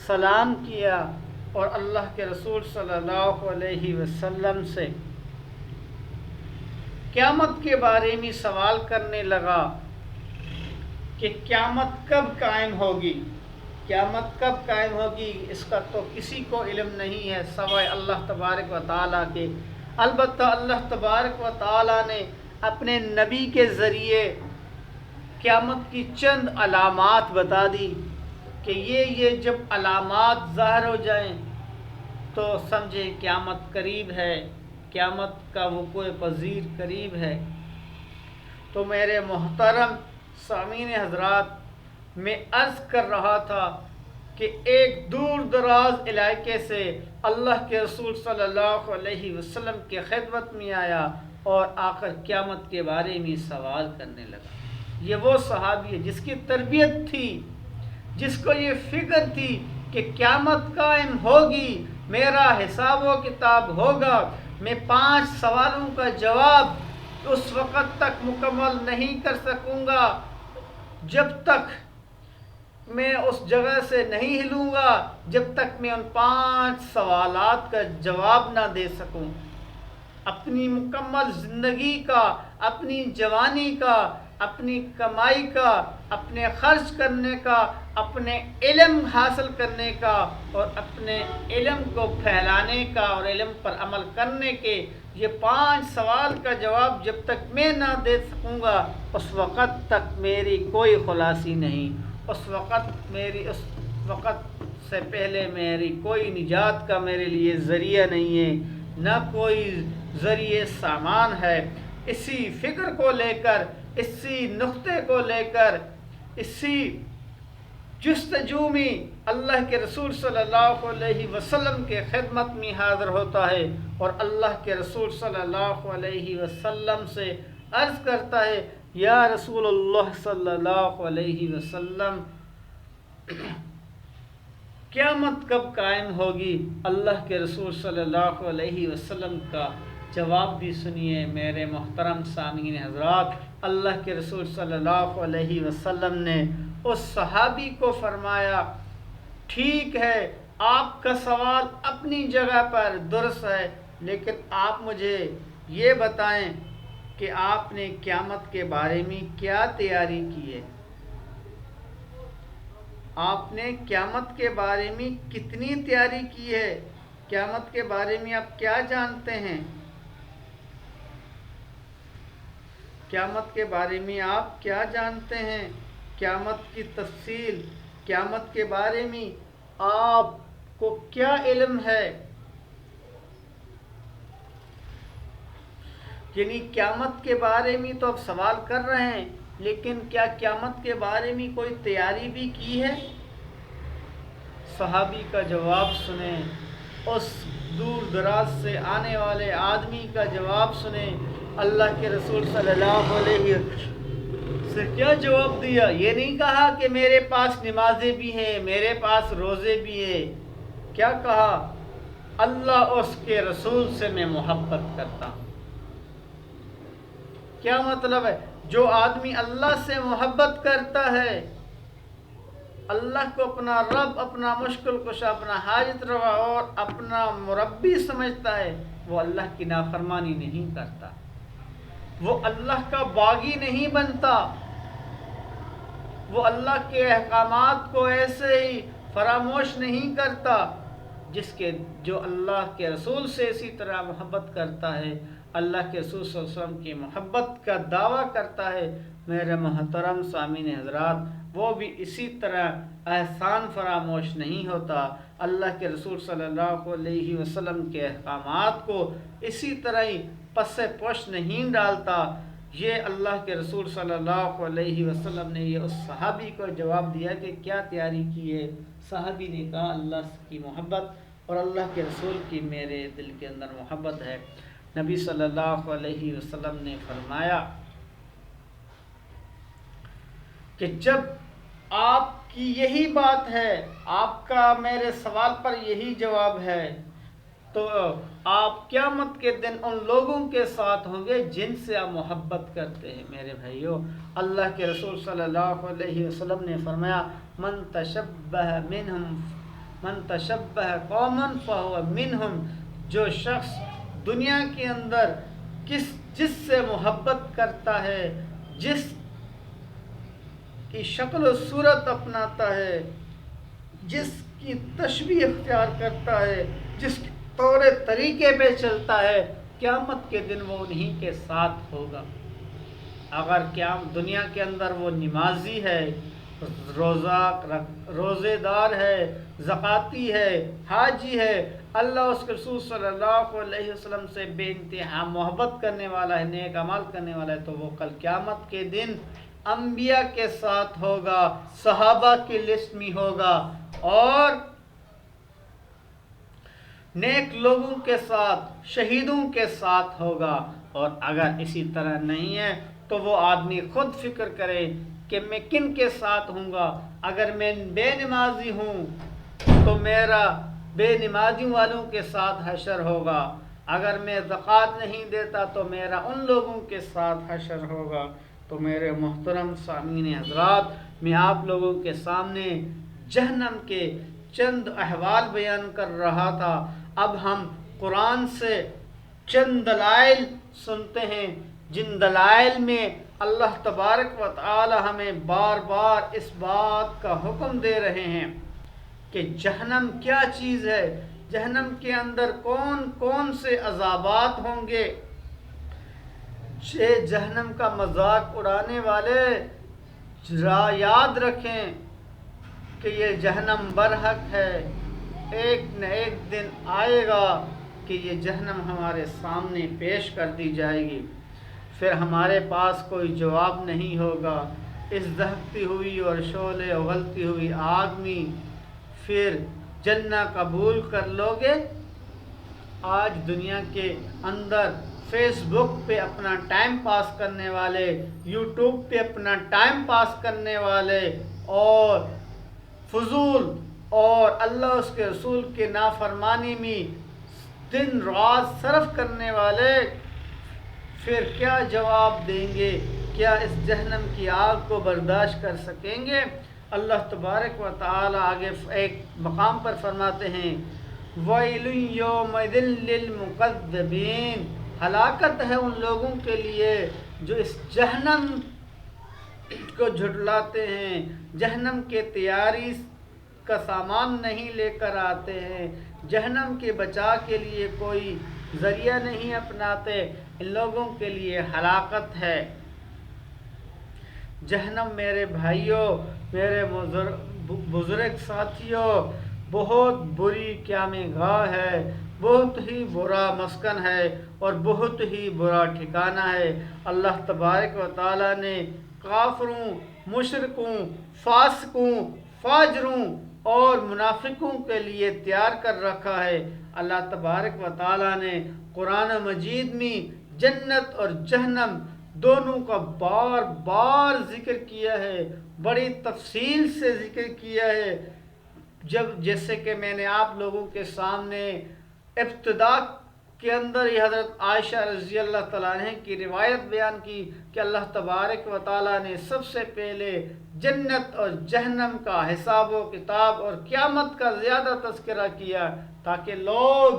سلام کیا اور اللہ کے رسول صلی اللہ علیہ وسلم سے قیامت کے بارے میں سوال کرنے لگا کہ قیامت کب قائم ہوگی، قیامت کب قائم ہوگی؟ اس کا تو کسی کو علم نہیں ہے سوائے اللہ تبارک و تعالیٰ کے۔ البتہ اللہ تبارک و تعالیٰ نے اپنے نبی کے ذریعے قیامت کی چند علامات بتا دی کہ یہ جب علامات ظاہر ہو جائیں تو سمجھیں قیامت قریب ہے، قیامت کا وقوع پذیر قریب ہے۔ تو میرے محترم سامعین حضرات، میں عرض کر رہا تھا کہ ایک دور دراز علاقے سے اللہ کے رسول صلی اللہ علیہ وسلم کے خدمت میں آیا اور آ کر قیامت کے بارے میں سوال کرنے لگا۔ یہ وہ صحابی ہے جس کی تربیت تھی، جس کو یہ فکر تھی کہ قیامت قائم ہوگی، میرا حساب و کتاب ہوگا، میں 5 سوالوں کا جواب اس وقت تک مکمل نہیں کر سکوں گا جب تک میں اس جگہ سے نہیں ہلوں گا، جب تک میں ان 5 سوالات کا جواب نہ دے سکوں۔ اپنی مکمل زندگی کا، اپنی جوانی کا، اپنی کمائی کا، اپنے خرچ کرنے کا، اپنے علم حاصل کرنے کا اور اپنے علم کو پھیلانے کا اور علم پر عمل کرنے کے یہ 5 سوال کا جواب جب تک میں نہ دے سکوں گا، اس وقت تک میری کوئی خلاصی نہیں، اس وقت سے پہلے میری کوئی نجات کا میرے لیے ذریعہ نہیں ہے، نہ کوئی ذریعہ سامان ہے۔ اسی فکر کو لے کر، اسی نقطے کو لے کر، اسی جستجو میں اللہ کے رسول صلی اللہ علیہ وسلم کے خدمت میں حاضر ہوتا ہے اور اللہ کے رسول صلی اللہ علیہ وسلم سے عرض کرتا ہے، یا رسول اللہ صلی اللہ علیہ وسلم، قیامت کب قائم ہوگی؟ اللہ کے رسول صلی اللہ علیہ وسلم کا جواب بھی سنیے میرے محترم سامعین حضرات۔ اللہ کے رسول صلی اللہ علیہ وسلم نے اس صحابی کو فرمایا، ٹھیک ہے آپ کا سوال اپنی جگہ پر درست ہے، لیکن آپ مجھے یہ بتائیں کہ آپ نے قیامت کے بارے میں کیا تیاری کی ہے؟ آپ نے قیامت کے بارے میں کتنی تیاری کی ہے؟ قیامت کے بارے میں آپ کیا جانتے ہیں؟ قیامت کے بارے میں آپ کیا جانتے ہیں؟ قیامت کی تفصیل، قیامت کے بارے میں آپ کو کیا علم ہے؟ یعنی قیامت کے بارے میں تو آپ سوال کر رہے ہیں، لیکن کیا قیامت کے بارے میں کوئی تیاری بھی کی ہے؟ صحابی کا جواب سنیں، اس دور دراز سے آنے والے آدمی کا جواب سنیں۔ اللہ کے رسول صلی اللہ علیہ وسلم سے کیا جواب دیا؟ یہ نہیں کہا کہ میرے پاس نمازیں بھی ہیں، میرے پاس روزے بھی ہیں۔ کیا کہا؟ اللہ اس کے رسول سے میں محبت کرتا ہوں۔ کیا مطلب ہے؟ جو آدمی اللہ سے محبت کرتا ہے، اللہ کو اپنا رب، اپنا مشکل کشا، اپنا حاجت روا اور اپنا مربی سمجھتا ہے، وہ اللہ کی نافرمانی نہیں کرتا، وہ اللہ کا باغی نہیں بنتا، وہ اللہ کے احکامات کو ایسے ہی فراموش نہیں کرتا۔ جو اللہ کے رسول سے اسی طرح محبت کرتا ہے، اللہ کے رسول صلی اللہ علیہ وسلم کی محبت کا دعویٰ کرتا ہے، میرے محترم سامعین حضرات، وہ بھی اسی طرح احسان فراموش نہیں ہوتا، اللہ کے رسول صلی اللہ علیہ وسلم کے احکامات کو اسی طرح ہی پس پوش نہیں ڈالتا۔ یہ اللہ کے رسول صلی اللہ علیہ وسلم نے یہ اس صحابی کو جواب دیا کہ کیا تیاری کی ہے؟ صحابی نے کہا اللہ کی محبت اور اللہ کے رسول کی میرے دل کے اندر محبت ہے۔ نبی صلی اللہ علیہ وسلم نے فرمایا کہ جب آپ کی یہی بات ہے، آپ کا میرے سوال پر یہی جواب ہے، تو آپ قیامت کے دن ان لوگوں کے ساتھ ہوں گے جن سے آپ محبت کرتے ہیں۔ میرے بھائیو، اللہ کے رسول صلی اللہ علیہ وسلم نے فرمایا من تشبہ قوما فہو منہم، جو شخص دنیا کے اندر جس سے محبت کرتا ہے، جس کی شکل و صورت اپناتا ہے، جس کی تشبیہ اختیار کرتا ہے، جس کے طور طریقے پہ چلتا ہے، قیامت کے دن وہ انہیں کے ساتھ ہوگا۔ اگر دنیا کے اندر وہ نمازی ہے، روزے دار ہے، زکاتی ہے، حاجی ہے، اللہ اس کے رسول صلی اللہ علیہ وسلم سے بے انتہا محبت کرنے والا ہے، نیک اعمال کرنے والا ہے، تو وہ کل قیامت کے دن انبیاء کے ساتھ ہوگا، صحابہ کی لسٹ میں ہوگا اور نیک لوگوں کے ساتھ، شہیدوں کے ساتھ ہوگا۔ اور اگر اسی طرح نہیں ہے تو وہ آدمی خود فکر کرے کہ میں کن کے ساتھ ہوں گا۔ اگر میں بے نمازی ہوں تو میرا بے نمازی والوں کے ساتھ حشر ہوگا، اگر میں زکوٰۃ نہیں دیتا تو میرا ان لوگوں کے ساتھ حشر ہوگا۔ تو میرے محترم سامعین حضرات، میں آپ لوگوں کے سامنے جہنم کے چند احوال بیان کر رہا تھا۔ اب ہم قرآن سے چند دلائل سنتے ہیں، جن دلائل میں اللہ تبارک و تعالی ہمیں بار بار اس بات کا حکم دے رہے ہیں کہ جہنم کیا چیز ہے، جہنم کے اندر کون کون سے عذابات ہوں گے۔ جہنم کا مذاق اڑانے والے یاد رکھیں کہ یہ جہنم برحق ہے، ایک نہ ایک دن آئے گا کہ یہ جہنم ہمارے سامنے پیش کر دی جائے گی، پھر ہمارے پاس کوئی جواب نہیں ہوگا۔ اس دہکتی ہوئی اور شعلے اگلتی ہوئی آگ میں پھر جنت قبول کر لو گے؟ آج دنیا کے اندر فیس بک پہ اپنا ٹائم پاس کرنے والے، یوٹیوب پہ اپنا ٹائم پاس کرنے والے اور فضول اور اللہ اس کے رسول کے نافرمانی میں دن رات صرف کرنے والے پھر کیا جواب دیں گے؟ کیا اس جہنم کی آگ کو برداشت کر سکیں گے؟ اللہ تبارک و تعالی آگے ایک مقام پر فرماتے ہیں وَيْلٌ يَوْمَئِذٍ لِّلْمُكَذِّبِينَ، ہلاکت ہے ان لوگوں کے لیے جو اس جہنم کو جھٹلاتے ہیں، جہنم کے تیاری کا سامان نہیں لے کر آتے ہیں، جہنم کے بچاء کے لیے کوئی ذریعہ نہیں اپناتے، ان لوگوں کے لیے ہلاکت ہے۔ جہنم میرے بھائیوں، میرے بزرگ ساتھیوں، بہت بری قیام گاہ ہے، بہت ہی برا مسکن ہے اور بہت ہی برا ٹھکانہ ہے۔ اللہ تبارک و تعالیٰ نے کافروں، مشرکوں، فاسقوں، فاجروں اور منافقوں کے لیے تیار کر رکھا ہے۔ اللہ تبارک و تعالیٰ نے قرآن مجید میں جنت اور جہنم دونوں کا بار بار ذکر کیا ہے، بڑی تفصیل سے ذکر کیا ہے۔ جیسے کہ میں نے آپ لوگوں کے سامنے ابتدا کے اندر یہ حضرت عائشہ رضی اللہ تعالیٰ عنہ کی روایت بیان کی کہ اللہ تبارک و تعالیٰ نے سب سے پہلے جنت اور جہنم کا حساب و کتاب اور قیامت کا زیادہ تذکرہ کیا تاکہ لوگ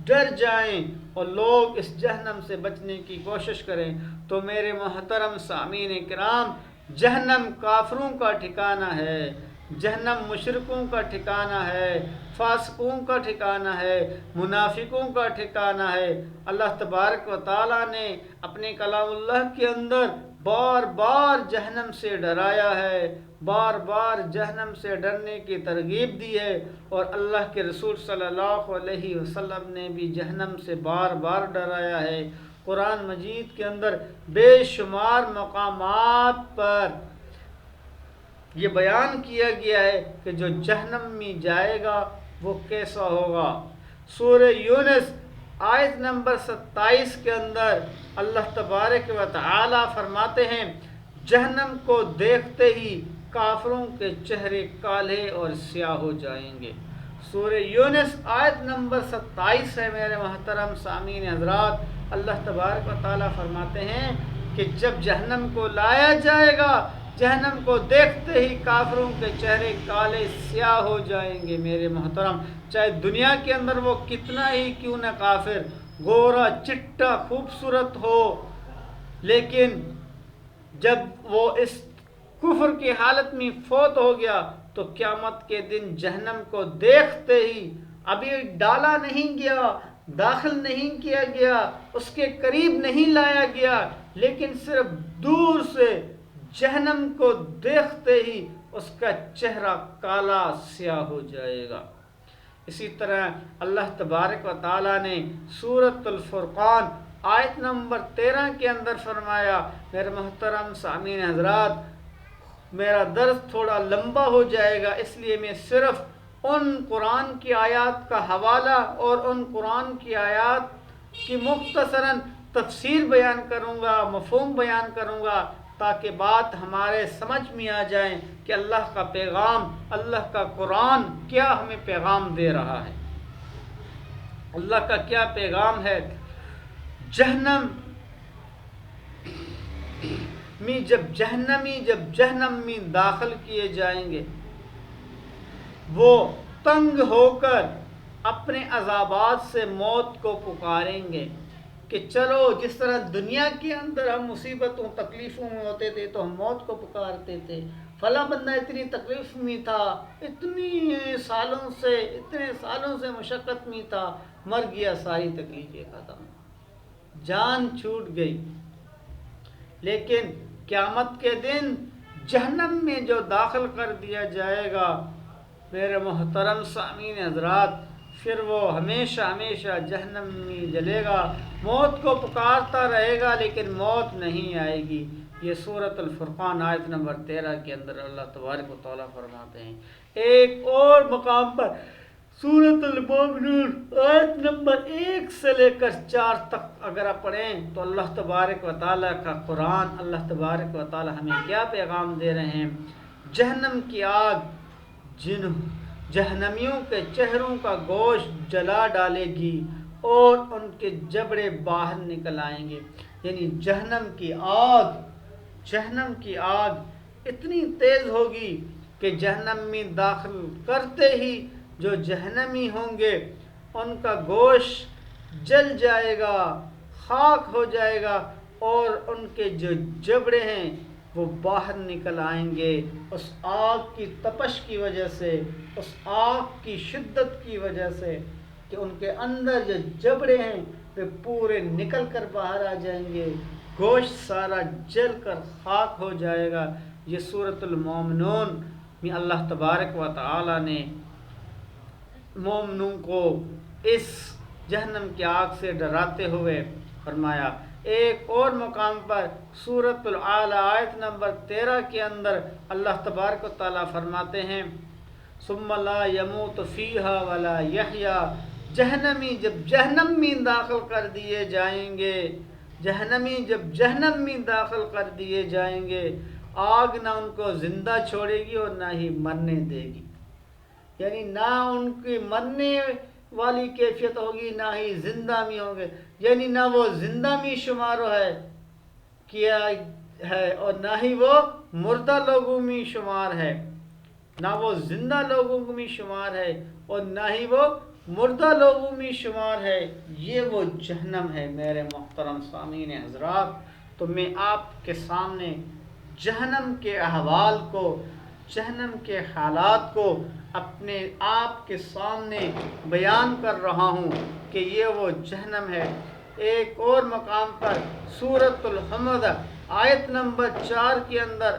ڈر جائیں اور لوگ اس جہنم سے بچنے کی کوشش کریں۔ تو میرے محترم سامعین کرام، جہنم کافروں کا ٹھکانہ ہے، جہنم مشرکوں کا ٹھکانہ ہے، فاسقوں کا ٹھکانہ ہے، منافقوں کا ٹھکانہ ہے۔ اللہ تبارک و تعالیٰ نے اپنے کلام اللہ کے اندر بار بار جہنم سے ڈرایا ہے، بار بار جہنم سے ڈرنے کی ترغیب دی ہے، اور اللہ کے رسول صلی اللہ علیہ وسلم نے بھی جہنم سے بار بار ڈرایا ہے۔ قرآن مجید کے اندر بے شمار مقامات پر یہ بیان کیا گیا ہے کہ جو جہنم میں جائے گا وہ کیسا ہوگا۔ سورہ یونس آیت نمبر 27 کے اندر اللہ تبارک و تعالی فرماتے ہیں جہنم کو دیکھتے ہی کافروں کے چہرے کالے اور سیاہ ہو جائیں گے۔ سورہ یونس آیت نمبر 27 ہے میرے محترم سامعین حضرات۔ اللہ تبارک و تعالی فرماتے ہیں کہ جب جہنم کو لایا جائے گا، جہنم کو دیکھتے ہی کافروں کے چہرے کالے سیاہ ہو جائیں گے۔ میرے محترم، چاہے دنیا کے اندر وہ کتنا ہی کیوں نہ کافر گورا چٹا خوبصورت ہو، لیکن جب وہ اس کفر کی حالت میں فوت ہو گیا تو قیامت کے دن جہنم کو دیکھتے ہی، ابھی ڈالا نہیں گیا، داخل نہیں کیا گیا، اس کے قریب نہیں لایا گیا، لیکن صرف دور سے جہنم کو دیکھتے ہی اس کا چہرہ کالا سیاہ ہو جائے گا۔ اسی طرح اللہ تبارک و تعالیٰ نے سورۃ الفرقان آیت نمبر 13 کے اندر فرمایا، میرے محترم سامعین حضرات، میرا درس تھوڑا لمبا ہو جائے گا، اس لیے میں صرف ان قرآن کی آیات کا حوالہ اور ان قرآن کی آیات کی مختصراً تفسیر بیان کروں گا، مفہوم بیان کروں گا، تاکہ بات ہمارے سمجھ میں آ جائیں کہ اللہ کا پیغام، اللہ کا قرآن کیا ہمیں پیغام دے رہا ہے، اللہ کا کیا پیغام ہے۔ جہنم میں جب جہنم میں داخل کیے جائیں گے، وہ تنگ ہو کر اپنے عذابات سے موت کو پکاریں گے کہ چلو، جس طرح دنیا کے اندر ہم مصیبتوں تکلیفوں میں ہوتے تھے تو ہم موت کو پکارتے تھے، فلاں بندہ اتنی تکلیف میں تھا، اتنے سالوں سے مشقت میں تھا، مر گیا، ساری تکلیفیں ختم، جان چھوٹ گئی۔ لیکن قیامت کے دن جہنم میں جو داخل کر دیا جائے گا میرے محترم سامعین حضرات، پھر وہ ہمیشہ ہمیشہ جہنم میں جلے گا، موت کو پکارتا رہے گا لیکن موت نہیں آئے گی۔ یہ سورۃ الفرقان آیت نمبر 13 کے اندر اللہ تبارک و تعالیٰ فرماتے ہیں۔ ایک اور مقام پر سورۃ المومنون آیت نمبر 1 سے لے کر 4 تک اگر آپ پڑھیں تو اللہ تبارک و تعالیٰ کا قرآن، اللہ تبارک و تعالیٰ ہمیں کیا پیغام دے رہے ہیں۔ جہنم کی آگ جہنمیوں کے چہروں کا گوشت جلا ڈالے گی اور ان کے جبڑے باہر نکل آئیں گے، یعنی جہنم کی آگ اتنی تیز ہوگی کہ جہنم میں داخل کرتے ہی جو جہنمی ہوں گے ان کا گوشت جل جائے گا، خاک ہو جائے گا، اور ان کے جو جبڑے ہیں وہ باہر نکل آئیں گے اس آگ کی تپش کی وجہ سے، اس آگ کی شدت کی وجہ سے، کہ ان کے اندر جو جبڑے ہیں وہ پورے نکل کر باہر آ جائیں گے، گوشت سارا جل کر خاک ہو جائے گا۔ یہ سورۃ المومنون میں اللہ تبارک و تعالی نے مومنوں کو اس جہنم کی آگ سے ڈراتے ہوئے فرمایا۔ ایک اور مقام پر سورۃ الاعلی آیت نمبر 13 کے اندر اللہ تبارک و تعالی فرماتے ہیں ثم لا يموت فيها ولا يحيا، جہنمی جب جہنم میں داخل کر دیے جائیں گے، جہنمی جب جہنم میں داخل کر دیے جائیں گے، آگ نہ ان کو زندہ چھوڑے گی اور نہ ہی مرنے دے گی، یعنی نہ ان کی مرنے والی کیفیت ہوگی نہ ہی زندہ میں ہوں گے، یعنی نہ وہ زندہ میں شمار ہے کیا ہے اور نہ ہی وہ مردہ لوگوں میں شمار ہے، نہ وہ زندہ لوگوں میں شمار ہے اور نہ ہی وہ مردہ لوگوں میں شمار ہے، یہ وہ جہنم ہے۔ میرے محترم سامعین حضرات، تو میں آپ کے سامنے جہنم کے احوال کو، جہنم کے حالات کو اپنے آپ کے سامنے بیان کر رہا ہوں کہ یہ وہ جہنم ہے۔ ایک اور مقام پر سورۃ الحمد آیت نمبر 4 کے اندر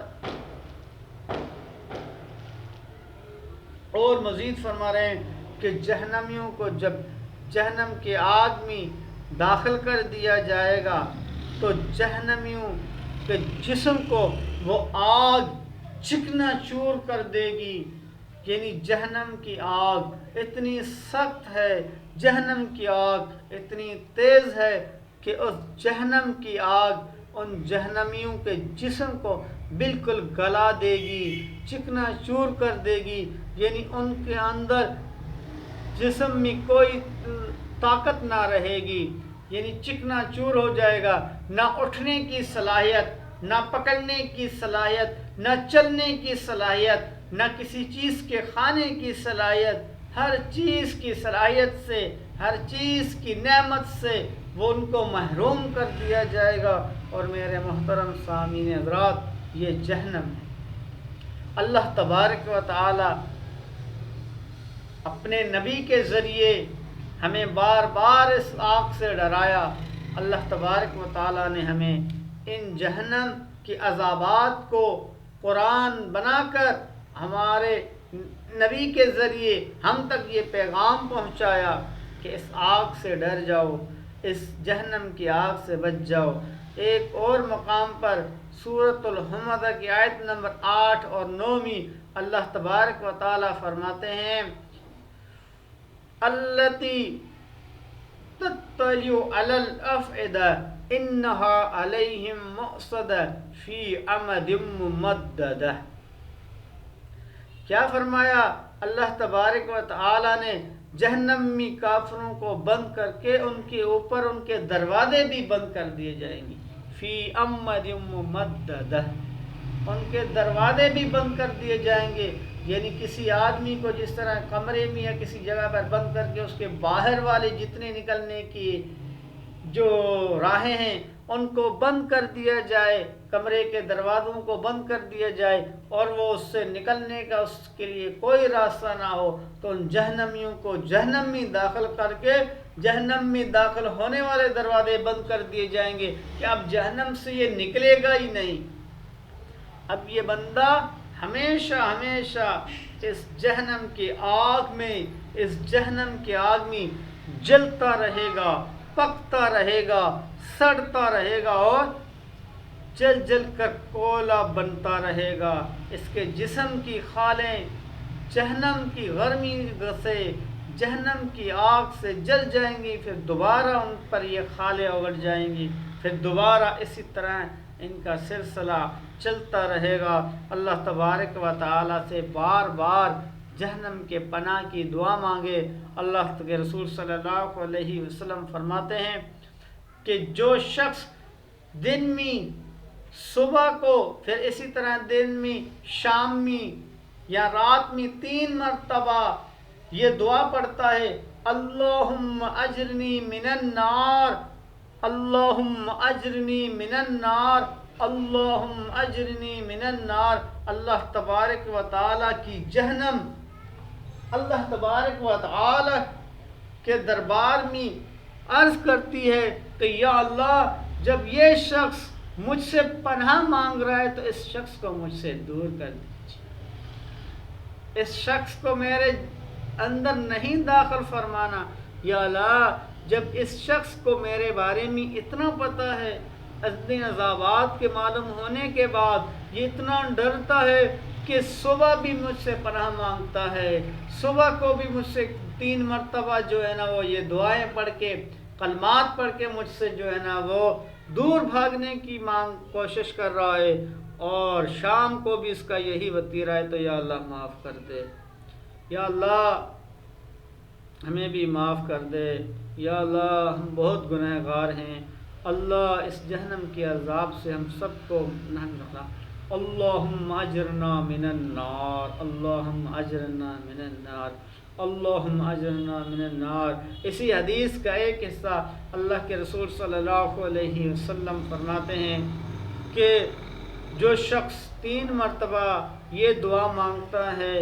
اور مزید فرما رہے ہیں کہ جہنمیوں کو جب جہنم کے آگ میں داخل کر دیا جائے گا تو جہنمیوں کے جسم کو وہ آگ چکنا چور کر دے گی، یعنی جہنم کی آگ اتنی سخت ہے، جہنم کی آگ اتنی تیز ہے کہ اس جہنم کی آگ ان جہنمیوں کے جسم کو بالکل گلا دے گی، چکنا چور کر دے گی، یعنی ان کے اندر جسم میں کوئی طاقت نہ رہے گی، یعنی چکنا چور ہو جائے گا، نہ اٹھنے کی صلاحیت، نہ پکڑنے کی صلاحیت، نہ چلنے کی صلاحیت، نہ کسی چیز کے کھانے کی صلاحیت، ہر چیز کی صلاحیت سے، ہر چیز کی نعمت سے وہ ان کو محروم کر دیا جائے گا۔ اور میرے محترم سامعین حضرات، یہ جہنم ہے۔ اللہ تبارک و تعالی اپنے نبی کے ذریعے ہمیں بار بار اس آگ سے ڈرایا۔ اللہ تبارک و تعالی نے ہمیں ان جہنم کی عذابات کو قرآن بنا کر ہمارے نبی کے ذریعے ہم تک یہ پیغام پہنچایا کہ اس آگ سے ڈر جاؤ، اس جہنم کی آگ سے بچ جاؤ۔ ایک اور مقام پر سورۃ الحمد کی آیت نمبر 8 اور 9 میں اللہ تبارک و تعالی فرماتے ہیں التی تطلع علی الافئدہ انہا علیہم مؤصدہ فی امد ممددہ۔ کیا فرمایا؟ اللہ تبارک و تعالی نے جہنم میں کافروں کو بند کر کے ان کے اوپر ان کے دروازے بھی بند کر دیے جائیں گے، فی امد ممددہ، ان کے دروازے بھی بند کر دیے جائیں گے، یعنی کسی آدمی کو جس طرح کمرے میں یا کسی جگہ پر بند کر کے اس کے باہر والے جتنے نکلنے کی جو راہیں ہیں ان کو بند کر دیا جائے، کمرے کے دروازوں کو بند کر دیا جائے اور وہ اس سے نکلنے کا اس کے لیے کوئی راستہ نہ ہو، تو ان جہنمیوں کو جہنم میں داخل کر کے جہنم میں داخل ہونے والے دروازے بند کر دیے جائیں گے کہ اب جہنم سے یہ نکلے گا ہی نہیں، اب یہ بندہ ہمیشہ ہمیشہ اس جہنم کی آگ میں، اس جہنم کی آگ میں جلتا رہے گا، پکتا رہے گا، سڑتا رہے گا اور جل جل کر کولا بنتا رہے گا۔ اس کے جسم کی خالیں جہنم کی گرمی سے، جہنم کی آگ سے جل جائیں گی، پھر دوبارہ ان پر یہ خالیں اگڑ جائیں گی، پھر دوبارہ اسی طرح ان کا سلسلہ چلتا رہے گا۔ اللہ تبارک و تعالی سے بار بار جہنم کے پناہ کی دعا مانگے۔ اللہ کے رسول صلی اللہ علیہ وسلم فرماتے ہیں کہ جو شخص دن میں صبح کو، پھر اسی طرح دن میں، شام میں یا رات میں 3 مرتبہ یہ دعا پڑھتا ہے، اللہم اجرنی من النار، اللہم اجرنی من النار، اللہم اجرنی من النار، اللہ تبارک و تعالیٰ کی جہنم اللہ تبارک و تعالیٰ کے دربار میں عرض کرتی ہے کہ یا اللہ، جب یہ شخص مجھ سے پناہ مانگ رہا ہے تو اس شخص کو مجھ سے دور کر دیجیے، اس شخص کو میرے اندر نہیں داخل فرمانا۔ یا اللہ، جب اس شخص کو میرے بارے میں اتنا پتہ ہے، ادنی عذابات کے معلوم ہونے کے بعد یہ اتنا ڈرتا ہے کہ صبح بھی مجھ سے پناہ مانگتا ہے، صبح کو بھی مجھ سے 3 مرتبہ جو ہے نا وہ یہ دعائیں پڑھ کے، کلمات پڑھ کے مجھ سے جو ہے نا وہ دور بھاگنے کی کوشش کر رہا ہے، اور شام کو بھی اس کا یہی وتیرہ ہے، تو یا اللہ معاف کر دے، یا اللہ ہمیں بھی معاف کر دے، یا اللہ ہم بہت گناہ گار ہیں، اللہ اس جہنم کے عذاب سے ہم سب کو نہ رکھنا۔ اللہم اجرنا من النار، اللہم اجرنا من النار، اللہم اجرنا من النار۔ اسی حدیث کا ایک حصہ اللہ کے رسول صلی اللہ علیہ وسلم فرماتے ہیں کہ جو شخص 3 مرتبہ یہ دعا مانگتا ہے،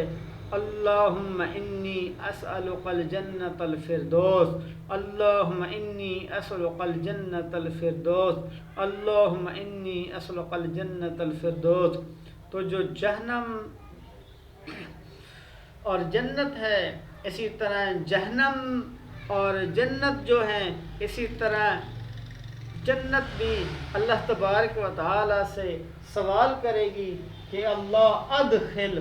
اللہم انی اسألک الجنت الفردوس، اللہم انی اسألک الجنت الفردوس، اللہم انی اسألک الجنت الفردوس، تو جو جہنم اور جنت ہے، اسی طرح جہنم اور جنت جو ہیں، اسی طرح جنت بھی اللہ تبارک و تعالی سے سوال کرے گی کہ اللہ ادخلہ،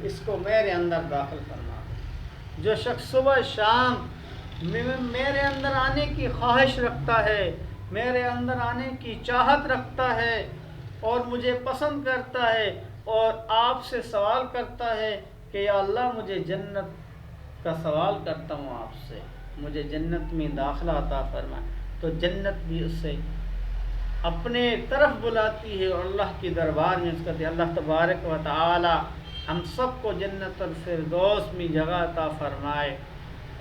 اس کو میرے اندر داخل فرما دے۔ جو شخص صبح شام میرے اندر آنے کی خواہش رکھتا ہے، میرے اندر آنے کی چاہت رکھتا ہے اور مجھے پسند کرتا ہے اور آپ سے سوال کرتا ہے کہ یا اللہ مجھے جنت کا سوال کرتا ہوں آپ سے، مجھے جنت میں داخلہ عطا فرما، تو جنت بھی اس سے اپنے طرف بلاتی ہے اور اللہ کی دربار میں اس کا اللہ تبارک و تعالی ہم سب کو جنت الفردوس میں جگہ عطا فرمائے۔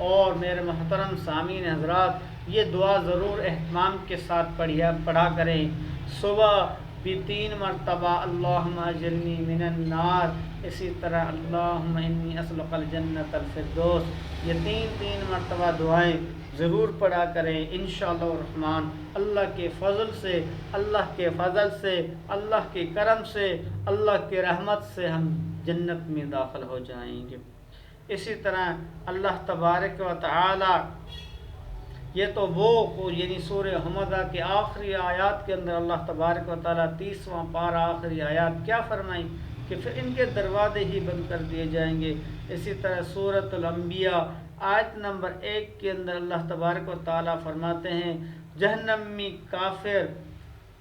اور میرے محترم سامعین حضرات، یہ دعا ضرور اہتمام کے ساتھ پڑھا کریں۔ صبح بھی 3 مرتبہ اللہم اجرنی من النار، اسی طرح اللہم انی اسألک الجنت الفردوس، یہ 3 مرتبہ دعائیں ضرور پڑھا کریں۔ انشاءاللہ الرحمن اللہ کے فضل سے، اللہ کے فضل سے، اللہ کے کرم سے، اللہ کے رحمت سے ہم جنت میں داخل ہو جائیں گے۔ اسی طرح اللہ تبارک و تعالی، یہ تو وہ یعنی سورہ حمزہ کے آخری آیات کے اندر اللہ تبارک و تعالی 30واں پارہ آخری آیات کیا فرمائیں کہ پھر ان کے دروازے ہی بند کر دیے جائیں گے۔ اسی طرح سورۃ الانبیاء آیت نمبر 1 کے اندر اللہ تبارک و تعالی فرماتے ہیں جہنم میں کافر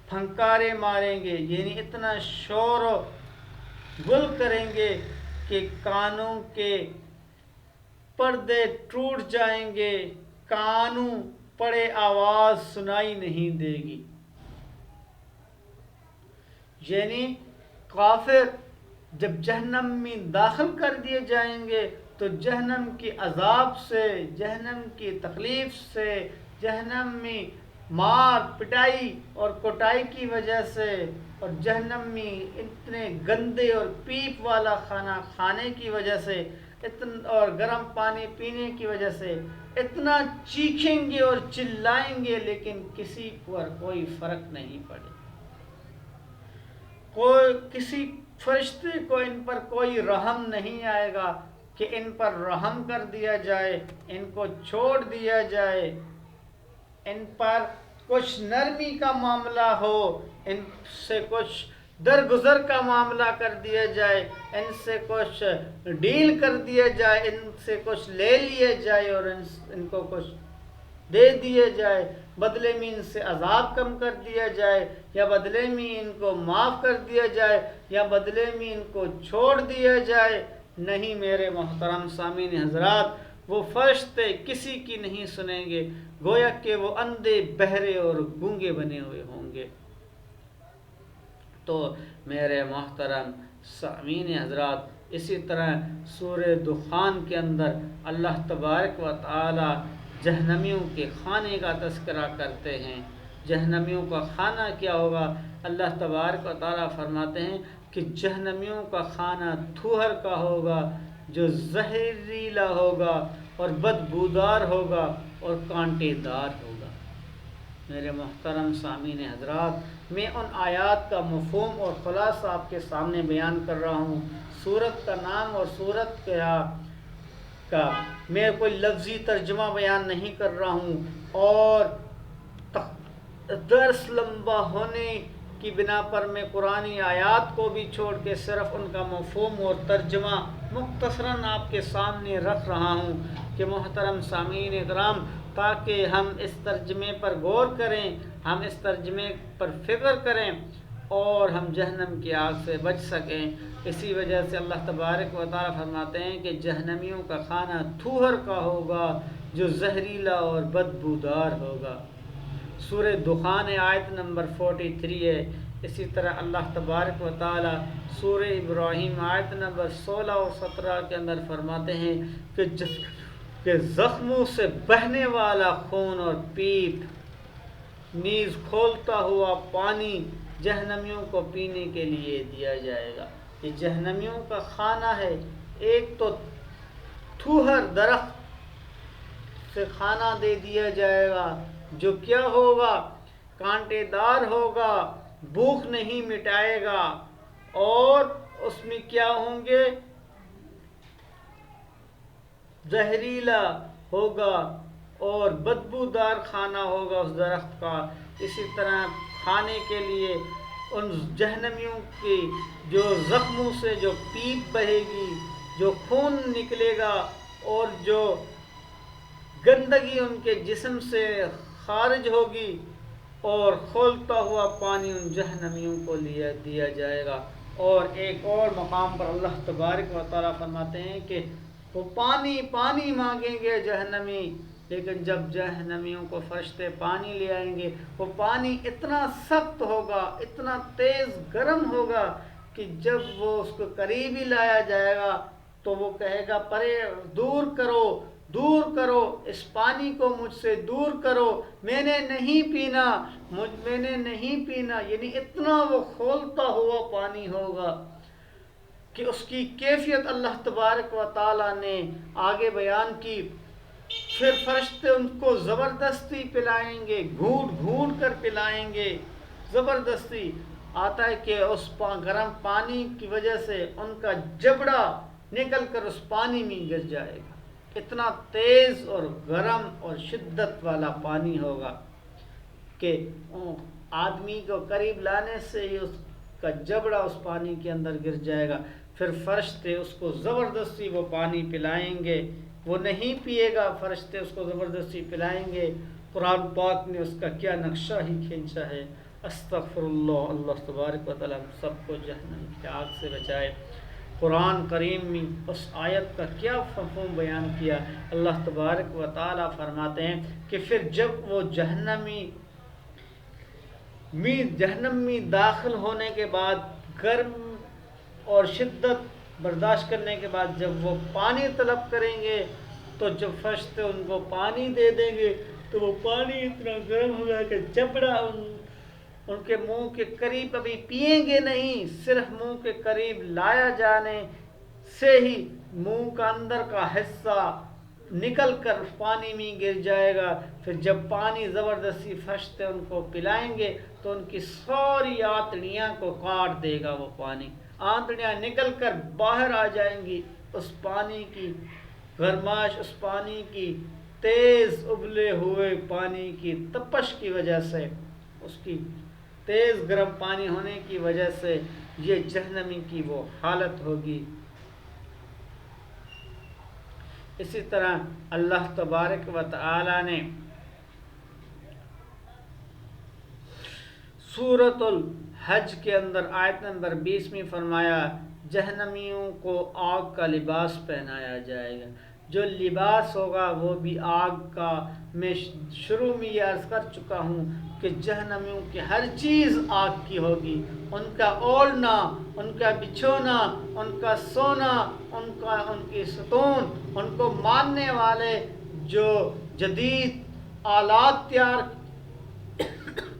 پھنکارے ماریں گے، یعنی اتنا شور و گل کریں گے کہ کانوں کے پردے ٹوٹ جائیں گے، کانوں پڑے آواز سنائی نہیں دے گی۔ یعنی کافر جب جہنم میں داخل کر دیے جائیں گے تو جہنم کے عذاب سے، جہنم کی تکلیف سے، جہنم میں مار پٹائی اور کٹائی کی وجہ سے، اور جہنم میں اتنے گندے اور پیپ والا کھانا کھانے کی وجہ سے، اور گرم پانی پینے کی وجہ سے اتنا چیخیں گے اور چلائیں گے، لیکن کسی پر کوئی فرق نہیں پڑے، کسی فرشتے کو ان پر کوئی رحم نہیں آئے گا کہ ان پر رحم کر دیا جائے، ان کو چھوڑ دیا جائے، ان پر کچھ نرمی کا معاملہ ہو، ان سے کچھ درگزر کا معاملہ کر دیا جائے، ان سے کچھ ڈیل کر دیا جائے، ان سے کچھ لے لیا جائے اور ان کو کچھ دے دیا جائے، بدلے میں ان سے عذاب کم کر دیا جائے، یا بدلے میں ان کو معاف کر دیا جائے، یا بدلے میں ان کو چھوڑ دیا جائے۔ نہیں میرے محترم سامعین حضرات، وہ فرشتے کسی کی نہیں سنیں گے، گویا کہ وہ اندھے، بہرے اور گونگے بنے ہوئے ہوں گے۔ تو میرے محترم سامعین حضرات، اسی طرح سورہ دخان کے اندر اللہ تبارک و تعالی جہنمیوں کے کھانے کا تذکرہ کرتے ہیں۔ جہنمیوں کا کھانا کیا ہوگا؟ اللہ تبارک و تعالی فرماتے ہیں کہ جہنمیوں کا کھانا تھوہر کا ہوگا، جو زہریلا ہوگا اور بدبودار ہوگا اور کانٹے دار ہوگا۔ میرے محترم سامعین حضرات، میں ان آیات کا مفہوم اور خلاصہ آپ کے سامنے بیان کر رہا ہوں۔ سورت کا نام اور سورت کا میں کوئی لفظی ترجمہ بیان نہیں کر رہا ہوں، اور درس لمبا ہونے کی بنا پر میں قرآنی آیات کو بھی چھوڑ کے صرف ان کا مفہوم اور ترجمہ مختصراً آپ کے سامنے رکھ رہا ہوں کہ محترم سامعین اکرام، تاکہ ہم اس ترجمے پر غور کریں، ہم اس ترجمے پر فکر کریں اور ہم جہنم کی آگ سے بچ سکیں۔ اسی وجہ سے اللہ تبارک و تعالی فرماتے ہیں کہ جہنمیوں کا کھانا تھوہر کا ہوگا، جو زہریلا اور بدبودار ہوگا۔ سورہ دخان آیت نمبر 43 ہے۔ اسی طرح اللہ تبارک و تعالی سورہ ابراہیم آیت نمبر 16 اور 17 کے اندر فرماتے ہیں کہ زخموں سے بہنے والا خون اور پیپ نیز کھولتا ہوا پانی جہنمیوں کو پینے کے لیے دیا جائے گا۔ یہ جہنمیوں کا کھانا ہے۔ ایک تو تھوہر درخت سے کھانا دے دیا جائے گا، جو کیا ہوگا؟ کانٹے دار ہوگا، بھوک نہیں مٹائے گا، اور اس میں کیا ہوں گے؟ زہریلا ہوگا اور بدبودار کھانا ہوگا اس درخت کا۔ اسی طرح کھانے کے لیے ان جہنمیوں کی جو زخموں سے جو پیپ بہے گی، جو خون نکلے گا، اور جو گندگی ان کے جسم سے خارج ہوگی، اور کھولتا ہوا پانی ان جہنمیوں کو دیا جائے گا۔ اور ایک اور مقام پر اللہ تبارک و تعالی فرماتے ہیں کہ وہ پانی پانی مانگیں گے جہنمی، لیکن جب جہنمیوں کو فرشتے پانی لے آئیں گے، وہ پانی اتنا سخت ہوگا، اتنا تیز گرم ہوگا کہ جب وہ اس کو قریب ہی لایا جائے گا تو وہ کہے گا، پرے دور کرو، دور کرو، اس پانی کو مجھ سے دور کرو، میں نے نہیں پینا، میں نے نہیں پینا۔ یعنی اتنا وہ کھولتا ہوا پانی ہوگا کہ اس کی کیفیت اللہ تبارک و تعالی نے آگے بیان کی۔ پھر فرشتے ان کو زبردستی پلائیں گے، گھونٹ گھونٹ کر پلائیں گے، زبردستی۔ آتا ہے کہ اس گرم پانی کی وجہ سے ان کا جبڑا نکل کر اس پانی میں گر جائے گا۔ اتنا تیز اور گرم اور شدت والا پانی ہوگا کہ آدمی کو قریب لانے سے ہی اس کا جبڑا اس پانی کے اندر گر جائے گا۔ پھر فرشتے اس کو زبردستی وہ پانی پلائیں گے، وہ نہیں پیے گا، فرشتے اس کو زبردستی پلائیں گے۔ قرآن پاک نے اس کا کیا نقشہ ہی کھینچا ہے۔ استغفر اللہ، اللہ تبارک و تعالیٰ سب کو جہنم کی آگ سے بچائے۔ قرآن کریم میں اس آیت کا کیا مفہوم بیان کیا۔ اللہ تبارک و تعالیٰ فرماتے ہیں کہ پھر جب وہ جہنم میں داخل ہونے کے بعد، گرم اور شدت برداشت کرنے کے بعد جب وہ پانی طلب کریں گے، تو جب فرشتے ان کو پانی دے دیں گے تو وہ پانی اتنا گرم ہوگا کہ جبڑا ان کے منہ کے قریب ابھی پئیں گے نہیں، صرف منہ کے قریب لایا جانے سے ہی منہ کا اندر کا حصہ نکل کر پانی میں گر جائے گا۔ پھر جب پانی زبردستی فرشتے ان کو پلائیں گے تو ان کی ساری آنتڑیاں کو کاٹ دے گا وہ پانی، آنتڑیاں نکل کر باہر آ جائیں گی۔ اس پانی کی گرماش، اس پانی کی تیز ابلے ہوئے پانی کی تپش کی وجہ سے، اس کی تیز گرم پانی ہونے کی وجہ سے یہ جہنمی کی وہ حالت ہوگی۔ اسی طرح اللہ تبارک و تعالی نے سورۃ الحج کے اندر آیت نمبر 20 میں فرمایا، جہنمیوں کو آگ کا لباس پہنایا جائے گا۔ جو لباس ہوگا وہ بھی آگ کا، میں شروع میں یہ عرض کر چکا ہوں کہ جہنمیوں کی ہر چیز آگ کی ہوگی، ان کا اوڑھنا، ان کا بچھونا، ان کا سونا، ان کی ستون، ان کو ماننے والے جو جدید آلات تیار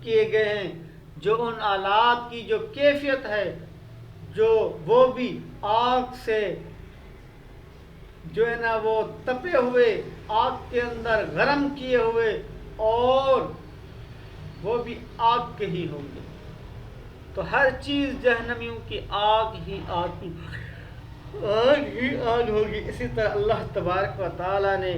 کیے گئے ہیں، جو ان آلات کی جو کیفیت ہے، جو وہ بھی آگ سے جو ہے نا وہ تپے ہوئے، آگ کے اندر گرم کیے ہوئے، اور وہ بھی آگ کے ہی ہوں گے۔ تو ہر چیز جہنمیوں کی آگ ہی آگ ہوگی۔ اسی طرح اللہ تبارک و تعالیٰ نے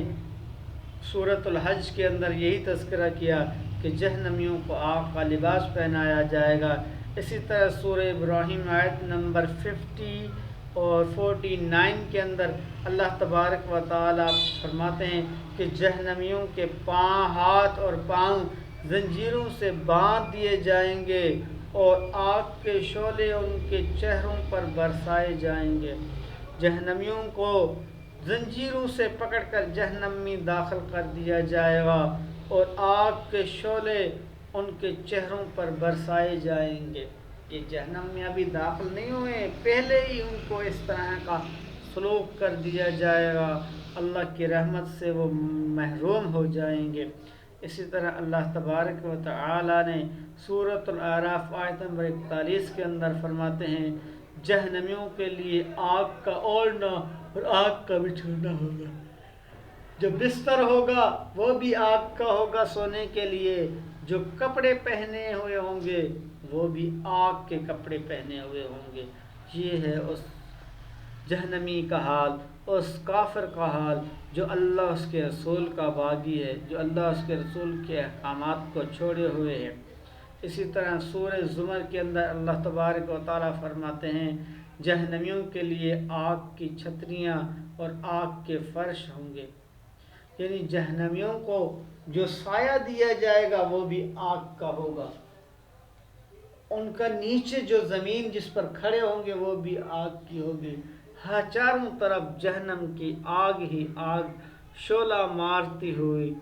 سورۃ الحج کے اندر یہی تذکرہ کیا کہ جہنمیوں کو آگ کا لباس پہنایا جائے گا۔ اسی طرح سورہ ابراہیم آیت نمبر 50 اور 49 کے اندر اللہ تبارک و تعالیٰ فرماتے ہیں کہ جہنمیوں کے ہاتھ اور پاؤں زنجیروں سے باندھ دیے جائیں گے اور آگ کے شعلے ان کے چہروں پر برسائے جائیں گے۔ جہنمیوں کو زنجیروں سے پکڑ کر جہنم میں داخل کر دیا جائے گا اور آگ کے شعلے ان کے چہروں پر برسائے جائیں گے۔ یہ جہنم میں ابھی داخل نہیں ہوئے، پہلے ہی ان کو اس طرح کا سلوک کر دیا جائے گا، اللہ کی رحمت سے وہ محروم ہو جائیں گے۔ اسی طرح اللہ تبارک و تعالی نے سورۃ الاعراف آیت نمبر 41 کے اندر فرماتے ہیں جہنمیوں کے لیے آگ کا اوڑھنا اور آگ کا بچھونا ہوگا۔ جو بستر ہوگا وہ بھی آگ کا ہوگا سونے کے لیے، جو کپڑے پہنے ہوئے ہوں گے وہ بھی آگ کے کپڑے پہنے ہوئے ہوں گے۔ یہ ہے اس جہنمی کا حال، اس کافر کا حال جو اللہ اس کے رسول کا باغی ہے، جو اللہ اس کے رسول کے احکامات کو چھوڑے ہوئے ہے۔ اسی طرح سورہ زمر کے اندر اللہ تبارک و تعالیٰ فرماتے ہیں جہنمیوں کے لیے آگ کی چھتریاں اور آگ کے فرش ہوں گے، یعنی جہنمیوں کو جو سایہ دیا جائے گا وہ بھی آگ کا ہوگا، ان کا نیچے جو زمین جس پر کھڑے ہوں گے وہ بھی آگ کی ہوگی۔ ہاں، چاروں طرف جہنم کی آگ ہی آگ شعلہ مارتی ہوئی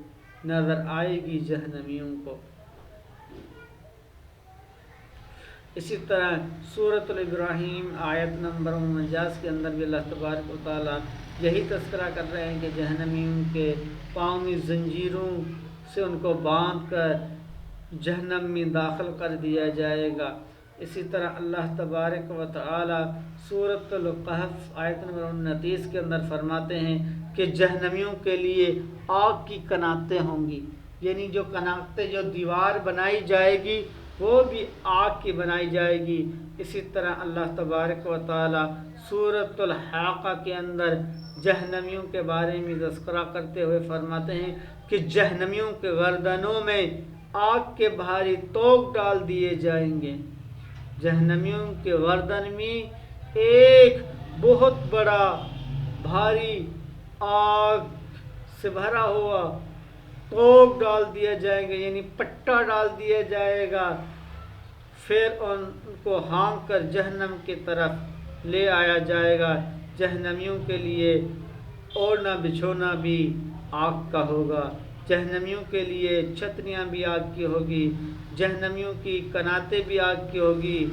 نظر آئے گی جہنمیوں کو۔ اسی طرح سورۃ الابراہیم آیت نمبر 49 کے اندر بھی اللہ تبارک و تعالیٰ یہی تذکرہ کر رہے ہیں کہ جہنمیوں کے پاؤں میں زنجیروں سے ان کو باندھ کر جہنم میں داخل کر دیا جائے گا۔ اسی طرح اللہ تبارک و تعالیٰ سورۃ القحف آیت نمبر 29 کے اندر فرماتے ہیں کہ جہنمیوں کے لیے آگ کی کناتیں ہوں گی، یعنی جو کناتیں جو دیوار بنائی جائے گی وہ بھی آگ کی بنائی جائے گی۔ اسی طرح اللہ تبارک و تعالیٰ سورۃ الحاقہ کے اندر جہنمیوں کے بارے میں تذکرہ کرتے ہوئے فرماتے ہیں کہ جہنمیوں کے گردنوں میں آگ کے بھاری توق ڈال دیے جائیں گے۔ جہنمیوں کے گردن میں ایک بہت بڑا بھاری آگ سے بھرا ہوا توق ڈال دیا جائے گا، یعنی پٹا ڈال دیا جائے گا، پھر ان کو ہانک کر جہنم کی طرف لے آیا جائے گا۔ جہنمیوں کے لیے اوڑھنا بچھونا بھی آگ کا ہوگا، جہنمیوں کے لیے چھتریاں بھی آگ کی ہوگی، جہنمیوں کی کناتیں بھی آگ کی ہوگی،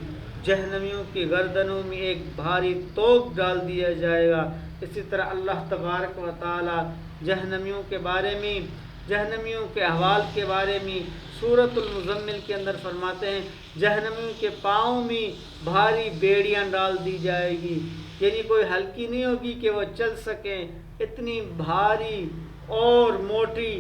جہنمیوں کی گردنوں میں ایک بھاری توق ڈال دیا جائے گا۔ اسی طرح اللہ تبارک و تعالی جہنمیوں کے بارے میں، جہنمیوں کے احوال کے بارے میں سورۃ المزمل کے اندر فرماتے ہیں جہنمیوں کے پاؤں میں بھاری بیڑیاں ڈال دی جائے گی، یعنی کوئی ہلکی نہیں ہوگی کہ وہ چل سکیں، اتنی بھاری اور موٹی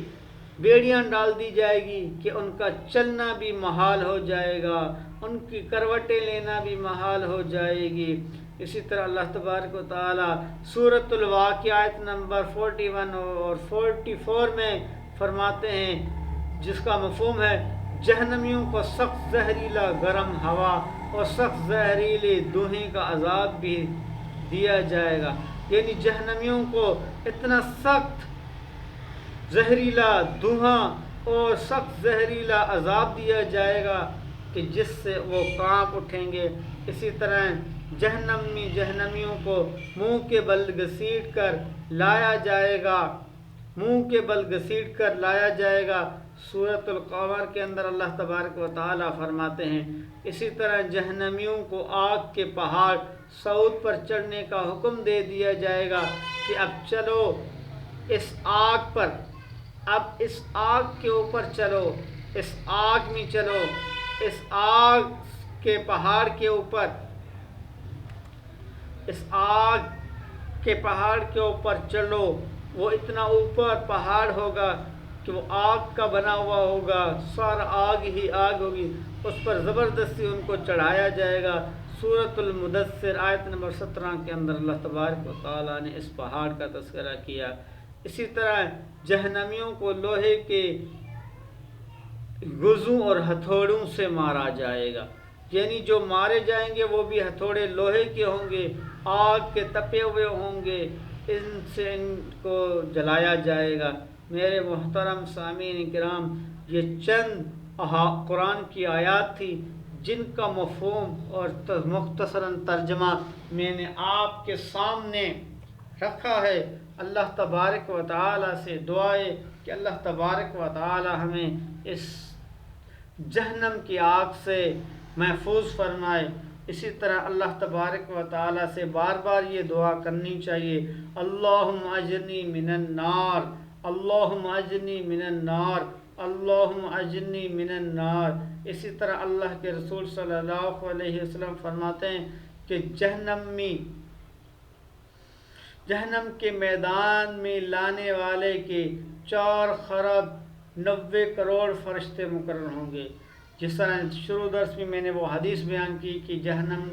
بیڑیاں ڈال دی جائے گی کہ ان کا چلنا بھی محال ہو جائے گا، ان کی کروٹیں لینا بھی محال ہو جائے گی۔ اسی طرح اللہ تبارک و تعالی سورۃ الواقعہ آیت نمبر 41 اور 44 میں فرماتے ہیں جس کا مفہوم ہے جہنمیوں کو سخت زہریلا گرم ہوا اور سخت زہریلے دھویں کا عذاب بھی دیا جائے گا، یعنی جہنمیوں کو اتنا سخت زہریلا دھواں اور سخت زہریلا عذاب دیا جائے گا کہ جس سے وہ کانپ اٹھیں گے۔ اسی طرح جہنم میں جہنمیوں کو منہ کے بل گھسیٹ کر لایا جائے گا، منہ کے بل گھسیٹ کر لایا جائے گا سورۃ القمر کے اندر اللہ تبارک و تعالی فرماتے ہیں اسی طرح جہنمیوں کو آگ کے پہاڑ صعود پر چڑھنے کا حکم دے دیا جائے گا کہ اب چلو اس آگ پر، اب اس آگ کے اوپر چلو، اس آگ میں چلو، اس آگ کے پہاڑ کے اوپر، اس آگ کے پہاڑ کے اوپر چلو۔ وہ اتنا اوپر پہاڑ ہوگا کہ وہ آگ کا بنا ہوا ہوگا، سارا آگ ہی آگ ہوگی، اس پر زبردستی ان کو چڑھایا جائے گا۔ سورۃ المدثر آیت نمبر 17 کے اندر اللہ تبارک و تعالیٰ نے اس پہاڑ کا تذکرہ کیا۔ اسی طرح جہنمیوں کو لوہے کے گزوں اور ہتھوڑوں سے مارا جائے گا، یعنی جو مارے جائیں گے وہ بھی ہتھوڑے لوہے کے ہوں گے، آگ کے تپے ہوئے ہوں گے، ان سے ان کو جلایا جائے گا۔ میرے محترم سامعین کرام، یہ چند قرآن کی آیات تھی جن کا مفہوم اور مختصراً ترجمہ میں نے آپ کے سامنے رکھا ہے۔ اللہ تبارک و تعالیٰ سے دعا ہے کہ اللہ تبارک و تعالیٰ ہمیں اس جہنم کی آگ سے محفوظ فرمائے۔ اسی طرح اللہ تبارک و تعالیٰ سے بار بار یہ دعا کرنی چاہیے، اللہم اجرنی من النار، اللہم اجرنی من النار، اللہم اجرنی من النار۔ اسی طرح اللہ کے رسول صلی اللہ علیہ وسلم فرماتے ہیں کہ جہنم کے میدان میں لانے والے کے 4 خرب 90 کروڑ فرشتے مقرر ہوں گے۔ جس طرح شروع درس میں میں نے وہ حدیث بیان کی کہ جہنم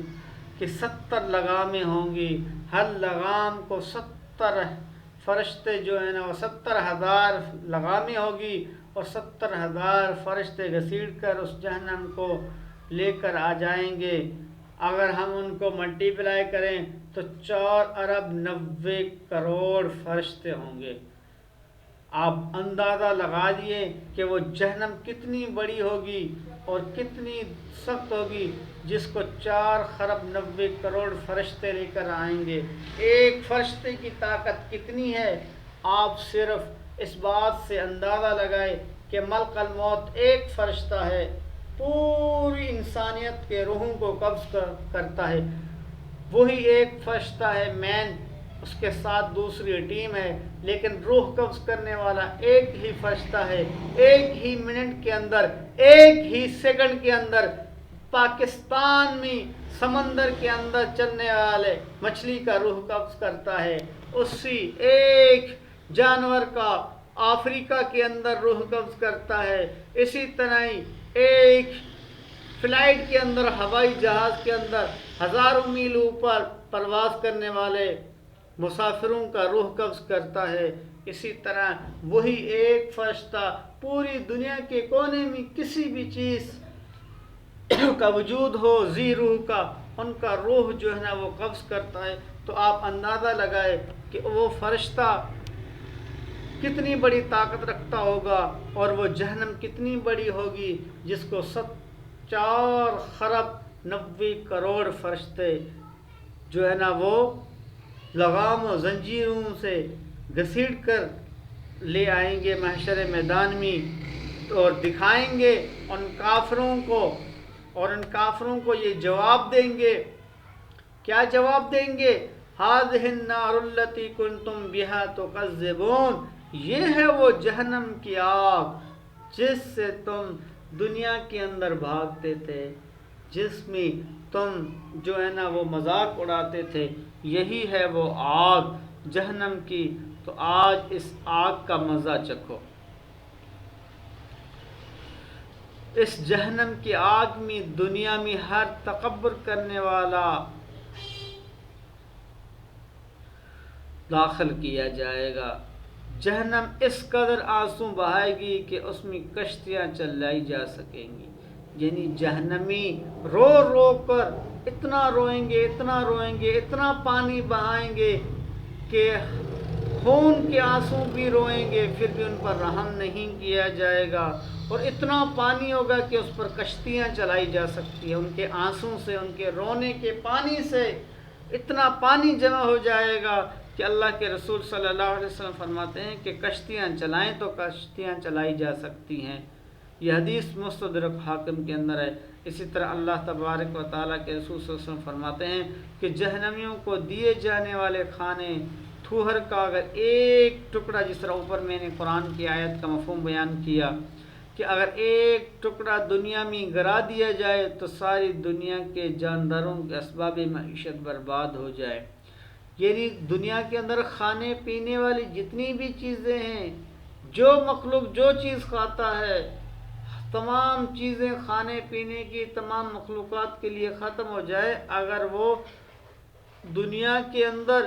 کے 70 لگامیں ہوں گی، ہر لگام کو 70 فرشتے جو ہیں نا وہ 70,000 لگامیں ہوگی اور 70,000 فرشتے گھسیٹ کر اس جہنم کو لے کر آ جائیں گے۔ اگر ہم ان کو ملٹی پلائی کریں تو 4 ارب 90 کروڑ فرشتے ہوں گے۔ آپ اندازہ لگا دیے کہ وہ جہنم کتنی بڑی ہوگی اور کتنی سخت ہوگی جس کو 4 خرب 90 کروڑ فرشتے لے کر آئیں گے۔ ایک فرشتے کی طاقت کتنی ہے، آپ صرف اس بات سے اندازہ لگائے کہ ملک الموت ایک فرشتہ ہے، پوری انسانیت کے روحوں کو قبض کرتا ہے، وہی ایک فرشتہ ہے مین، اس کے ساتھ دوسری ٹیم ہے، لیکن روح قبض کرنے والا ایک ہی فرشتہ ہے۔ ایک ہی منٹ کے اندر، ایک ہی سیکنڈ کے اندر پاکستان میں سمندر کے اندر چلنے والے مچھلی کا روح قبض کرتا ہے، اسی ایک جانور کا افریقہ کے اندر روح قبض کرتا ہے۔ اسی طرح ہی ایک فلائٹ کے اندر، ہوائی جہاز کے اندر ہزاروں میل اوپر پرواز کرنے والے مسافروں کا روح قبض کرتا ہے۔ اسی طرح وہی ایک فرشتہ پوری دنیا کے کونے میں کسی بھی چیز کا وجود ہو ذی روح کا، ان کا روح جو ہے نا وہ قبض کرتا ہے۔ تو آپ اندازہ لگائے کہ وہ فرشتہ کتنی بڑی طاقت رکھتا ہوگا اور وہ جہنم کتنی بڑی ہوگی جس کو 4 خرب 90 کروڑ فرشتے جو ہے نا وہ لگام و زنجیروں سے گھسیٹ کر لے آئیں گے محشر میدان میں اور دکھائیں گے ان کافروں کو، اور ان کافروں کو یہ جواب دیں گے۔ کیا جواب دیں گے؟ هذه النار التي كنتم بها تكذبون، یہ ہے وہ جہنم کی آگ جس سے تم دنیا کے اندر بھاگتے تھے، جس میں تم جو ہے نا وہ مذاق اڑاتے تھے، یہی ہے وہ آگ جہنم کی۔ تو آج اس آگ کا مزہ چکھو۔ اس جہنم کی آگ میں دنیا میں ہر تکبر کرنے والا داخل کیا جائے گا۔ جہنم اس قدر آنسو بہائے گی کہ اس میں کشتیاں چلائی جا سکیں گی، یعنی جہنمی رو رو کر اتنا روئیں گے، اتنا روئیں گے، اتنا پانی بہائیں گے کہ خون کے آنسو بھی روئیں گے، پھر بھی ان پر رحم نہیں کیا جائے گا، اور اتنا پانی ہوگا کہ اس پر کشتیاں چلائی جا سکتی ہیں۔ ان کے آنسو سے، ان کے رونے کے پانی سے اتنا پانی جمع ہو جائے گا کہ اللہ کے رسول صلی اللہ علیہ وسلم فرماتے ہیں کہ کشتیاں چلائیں تو کشتیاں چلائی جا سکتی ہیں۔ یہ حدیث مستدرک حاکم کے اندر ہے۔ اسی طرح اللہ تبارک و تعالیٰ کے رسول صلی اللہ علیہ وسلم فرماتے ہیں کہ جہنمیوں کو دیے جانے والے کھانے تھوہر کا اگر ایک ٹکڑا، جس طرح اوپر میں نے قرآن کی آیت کا مفہوم بیان کیا کہ اگر ایک ٹکڑا دنیا میں گرا دیا جائے تو ساری دنیا کے جانداروں کے اسباب معیشت برباد ہو جائے۔ یعنی دنیا کے اندر کھانے پینے والی جتنی بھی چیزیں ہیں، جو مخلوق جو چیز کھاتا ہے، تمام چیزیں کھانے پینے کی تمام مخلوقات کے لیے ختم ہو جائے، اگر وہ دنیا کے اندر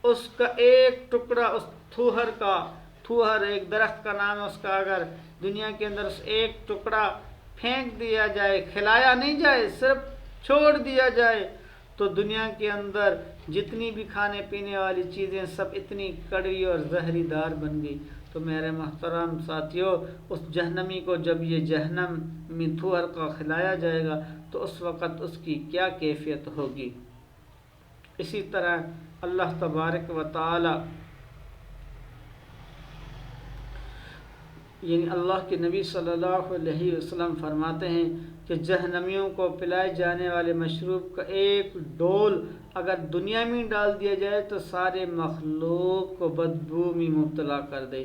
اس کا ایک ٹکڑا، اس تھوہر کا، تھوہر ایک درخت کا نام ہے، اس کا اگر دنیا کے اندر اس ایک ٹکڑا پھینک دیا جائے، کھلایا نہیں جائے، صرف چھوڑ دیا جائے، تو دنیا کے اندر جتنی بھی کھانے پینے والی چیزیں سب اتنی کڑوی اور زہری دار بن گئی۔ تو میرے محترم ساتھیوں، اس جہنمی کو جب یہ جہنم میں تھوہر کا کھلایا جائے گا تو اس وقت اس کی کیا کیفیت ہوگی۔ اسی طرح اللہ تبارک و تعالی یعنی اللہ کے نبی صلی اللہ علیہ وسلم فرماتے ہیں کہ جہنمیوں کو پلائے جانے والے مشروب کا ایک ڈول اگر دنیا میں ڈال دیا جائے تو سارے مخلوق کو بدبو میں مبتلا کر دے۔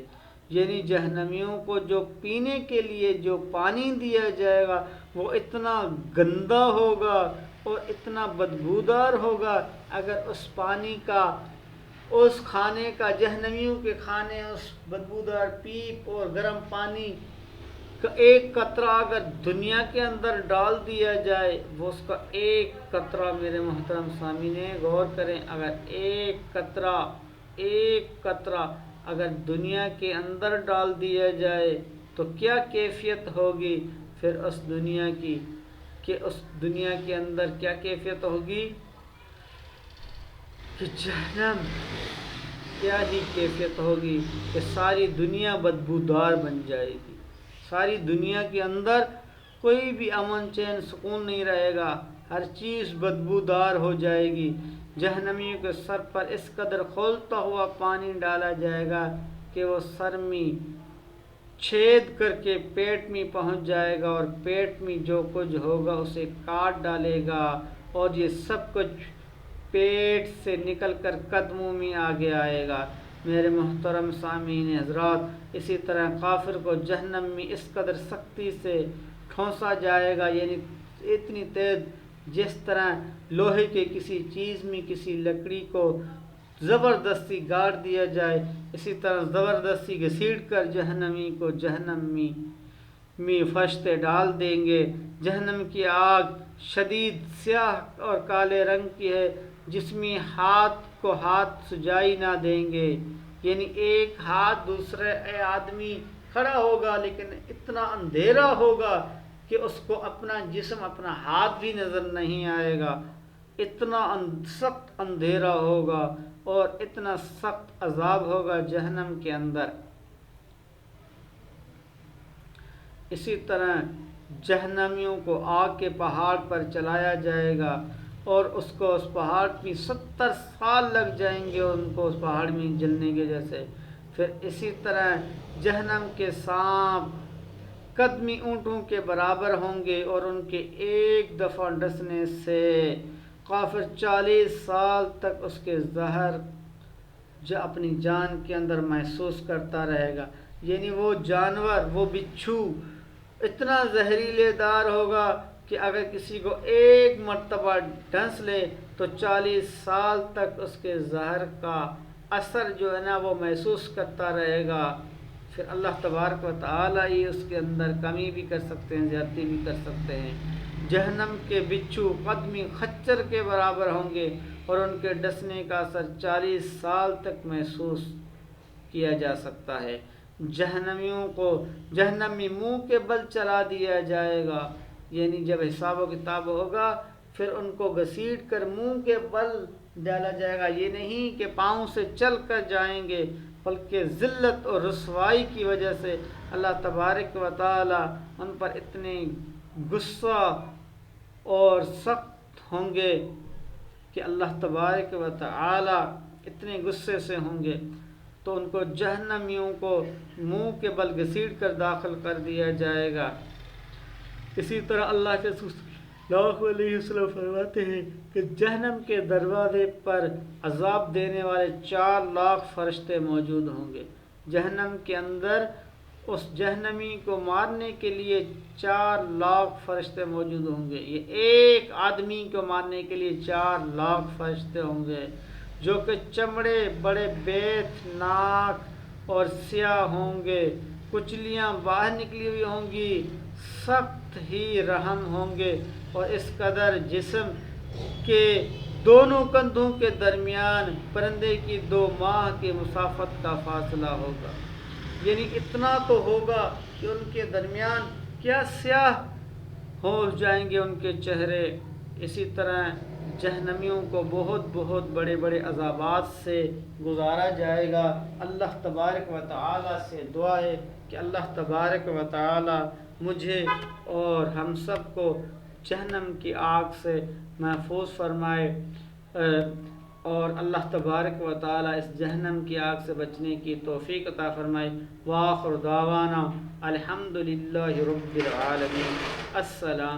یعنی جہنمیوں کو جو پینے کے لیے جو پانی دیا جائے گا وہ اتنا گندا ہوگا اور اتنا بدبودار ہوگا، اگر اس پانی کا، اس کھانے کا، جہنمیوں کے کھانے اس بدبودار پیپ اور گرم پانی کا ایک قطرہ اگر دنیا کے اندر ڈال دیا جائے، وہ اس کا ایک قطرہ، میرے محترم سامعین غور کریں، اگر ایک قطرہ اگر دنیا کے اندر ڈال دیا جائے تو کیا کیفیت ہوگی پھر اس دنیا کی، کہ اس دنیا کے اندر کیا کیفیت ہوگی کہ جہنم کیا ہی کیفیت ہوگی کہ ساری دنیا بدبودار بن جائے گی۔ ساری دنیا کے اندر کوئی بھی امن چین سکون نہیں رہے گا، ہر چیز بدبودار ہو جائے گی۔ جہنمیوں کے سر پر اس قدر کھولتا ہوا پانی ڈالا جائے گا کہ وہ سر میں چھید کر کے پیٹ میں پہنچ جائے گا، اور پیٹ میں جو کچھ ہوگا اسے کاٹ ڈالے گا، اور یہ سب کچھ پیٹ سے نکل کر قدموں میں آگے آئے گا۔ میرے محترم سامعین حضرات، اسی طرح کافر کو جہنم میں اس قدر سختی سے ٹھونسا جائے گا، یعنی اتنی تیز، جس طرح لوہے کے کسی چیز میں کسی لکڑی کو زبردستی گاڑ دیا جائے، اسی طرح زبردستی گھسیٹ کر جہنمی کو جہنم میں فرشتے ڈال دیں گے۔ جہنم کی آگ شدید سیاہ اور کالے رنگ کی ہے، جس میں ہاتھ کو ہاتھ سجائی نہ دیں گے، یعنی ایک ہاتھ دوسرے آدمی کھڑا ہوگا لیکن اتنا اندھیرا ہوگا کہ اس کو اپنا جسم، اپنا ہاتھ بھی نظر نہیں آئے گا، اتنا سخت اندھیرا ہوگا اور اتنا سخت عذاب ہوگا جہنم کے اندر۔ اسی طرح جہنمیوں کو آگ کے پہاڑ پر چلایا جائے گا اور اس کو اس پہاڑ میں 70 سال لگ جائیں گے ان کو اس پہاڑ میں جلنے کے جیسے۔ پھر اسی طرح جہنم کے سانپ قدمی اونٹوں کے برابر ہوں گے، اور ان کے ایک دفعہ ڈسنے سے کافر 40 سال تک اس کے زہر جو اپنی جان کے اندر محسوس کرتا رہے گا۔ یعنی وہ جانور، وہ بچھو اتنا زہریلے دار ہوگا کہ اگر کسی کو ایک مرتبہ ڈنس لے تو 40 سال تک اس کے زہر کا اثر جو ہے نا وہ محسوس کرتا رہے گا۔ پھر اللہ تبارک و تعالیٰ ہی اس کے اندر کمی بھی کر سکتے ہیں، زیادتی بھی کر سکتے ہیں۔ جہنم کے بچھو قدمی خچر کے برابر ہوں گے اور ان کے ڈسنے کا اثر 40 سال تک محسوس کیا جا سکتا ہے۔ جہنمیوں کو جہنم میں منہ کے بل چلا دیا جائے گا، یعنی جب حساب و کتاب ہوگا پھر ان کو گھسیٹ کر منہ کے بل ڈالا جائے گا۔ یہ نہیں کہ پاؤں سے چل کر جائیں گے، بلکہ ذلت اور رسوائی کی وجہ سے اللہ تبارک و تعالی ان پر اتنے غصہ اور سخت ہوں گے کہ اللہ تبارک و تعالی اتنے غصے سے ہوں گے تو ان کو جہنمیوں کو منہ کے بل گھسیٹ کر داخل کر دیا جائے گا۔ اسی طرح اللہ کے رسول صلی اللہ علیہ وسلم فرماتے ہیں کہ جہنم کے دروازے پر عذاب دینے والے 4 لاکھ فرشتے موجود ہوں گے۔ جہنم کے اندر اس جہنمی کو مارنے کے لیے 4 لاکھ فرشتے موجود ہوں گے۔ یہ ایک آدمی کو مارنے کے لیے 4 لاکھ فرشتے ہوں گے، جو کہ چمڑے بڑے بیت ناک اور سیاہ ہوں گے، کچلیاں باہر نکلی ہوئی ہوں گی، سخت ہی رحم ہوں گے، اور اس قدر جسم کے دونوں کندھوں کے درمیان پرندے کی 2 ماہ کی مسافت کا فاصلہ ہوگا۔ یعنی اتنا تو ہوگا کہ ان کے درمیان کیا سیاہ ہو جائیں گے ان کے چہرے۔ اسی طرح جہنمیوں کو بہت بہت بڑے بڑے عذابات سے گزارا جائے گا۔ اللہ تبارک و تعالی سے دعا ہے کہ اللہ تبارک و تعالی مجھے اور ہم سب کو جہنم کی آگ سے محفوظ فرمائے، اور اللہ تبارک و تعالی اس جہنم کی آگ سے بچنے کی توفیق عطا فرمائے۔ وآخر دعوانا الحمدللہ رب العالمین۔ السلام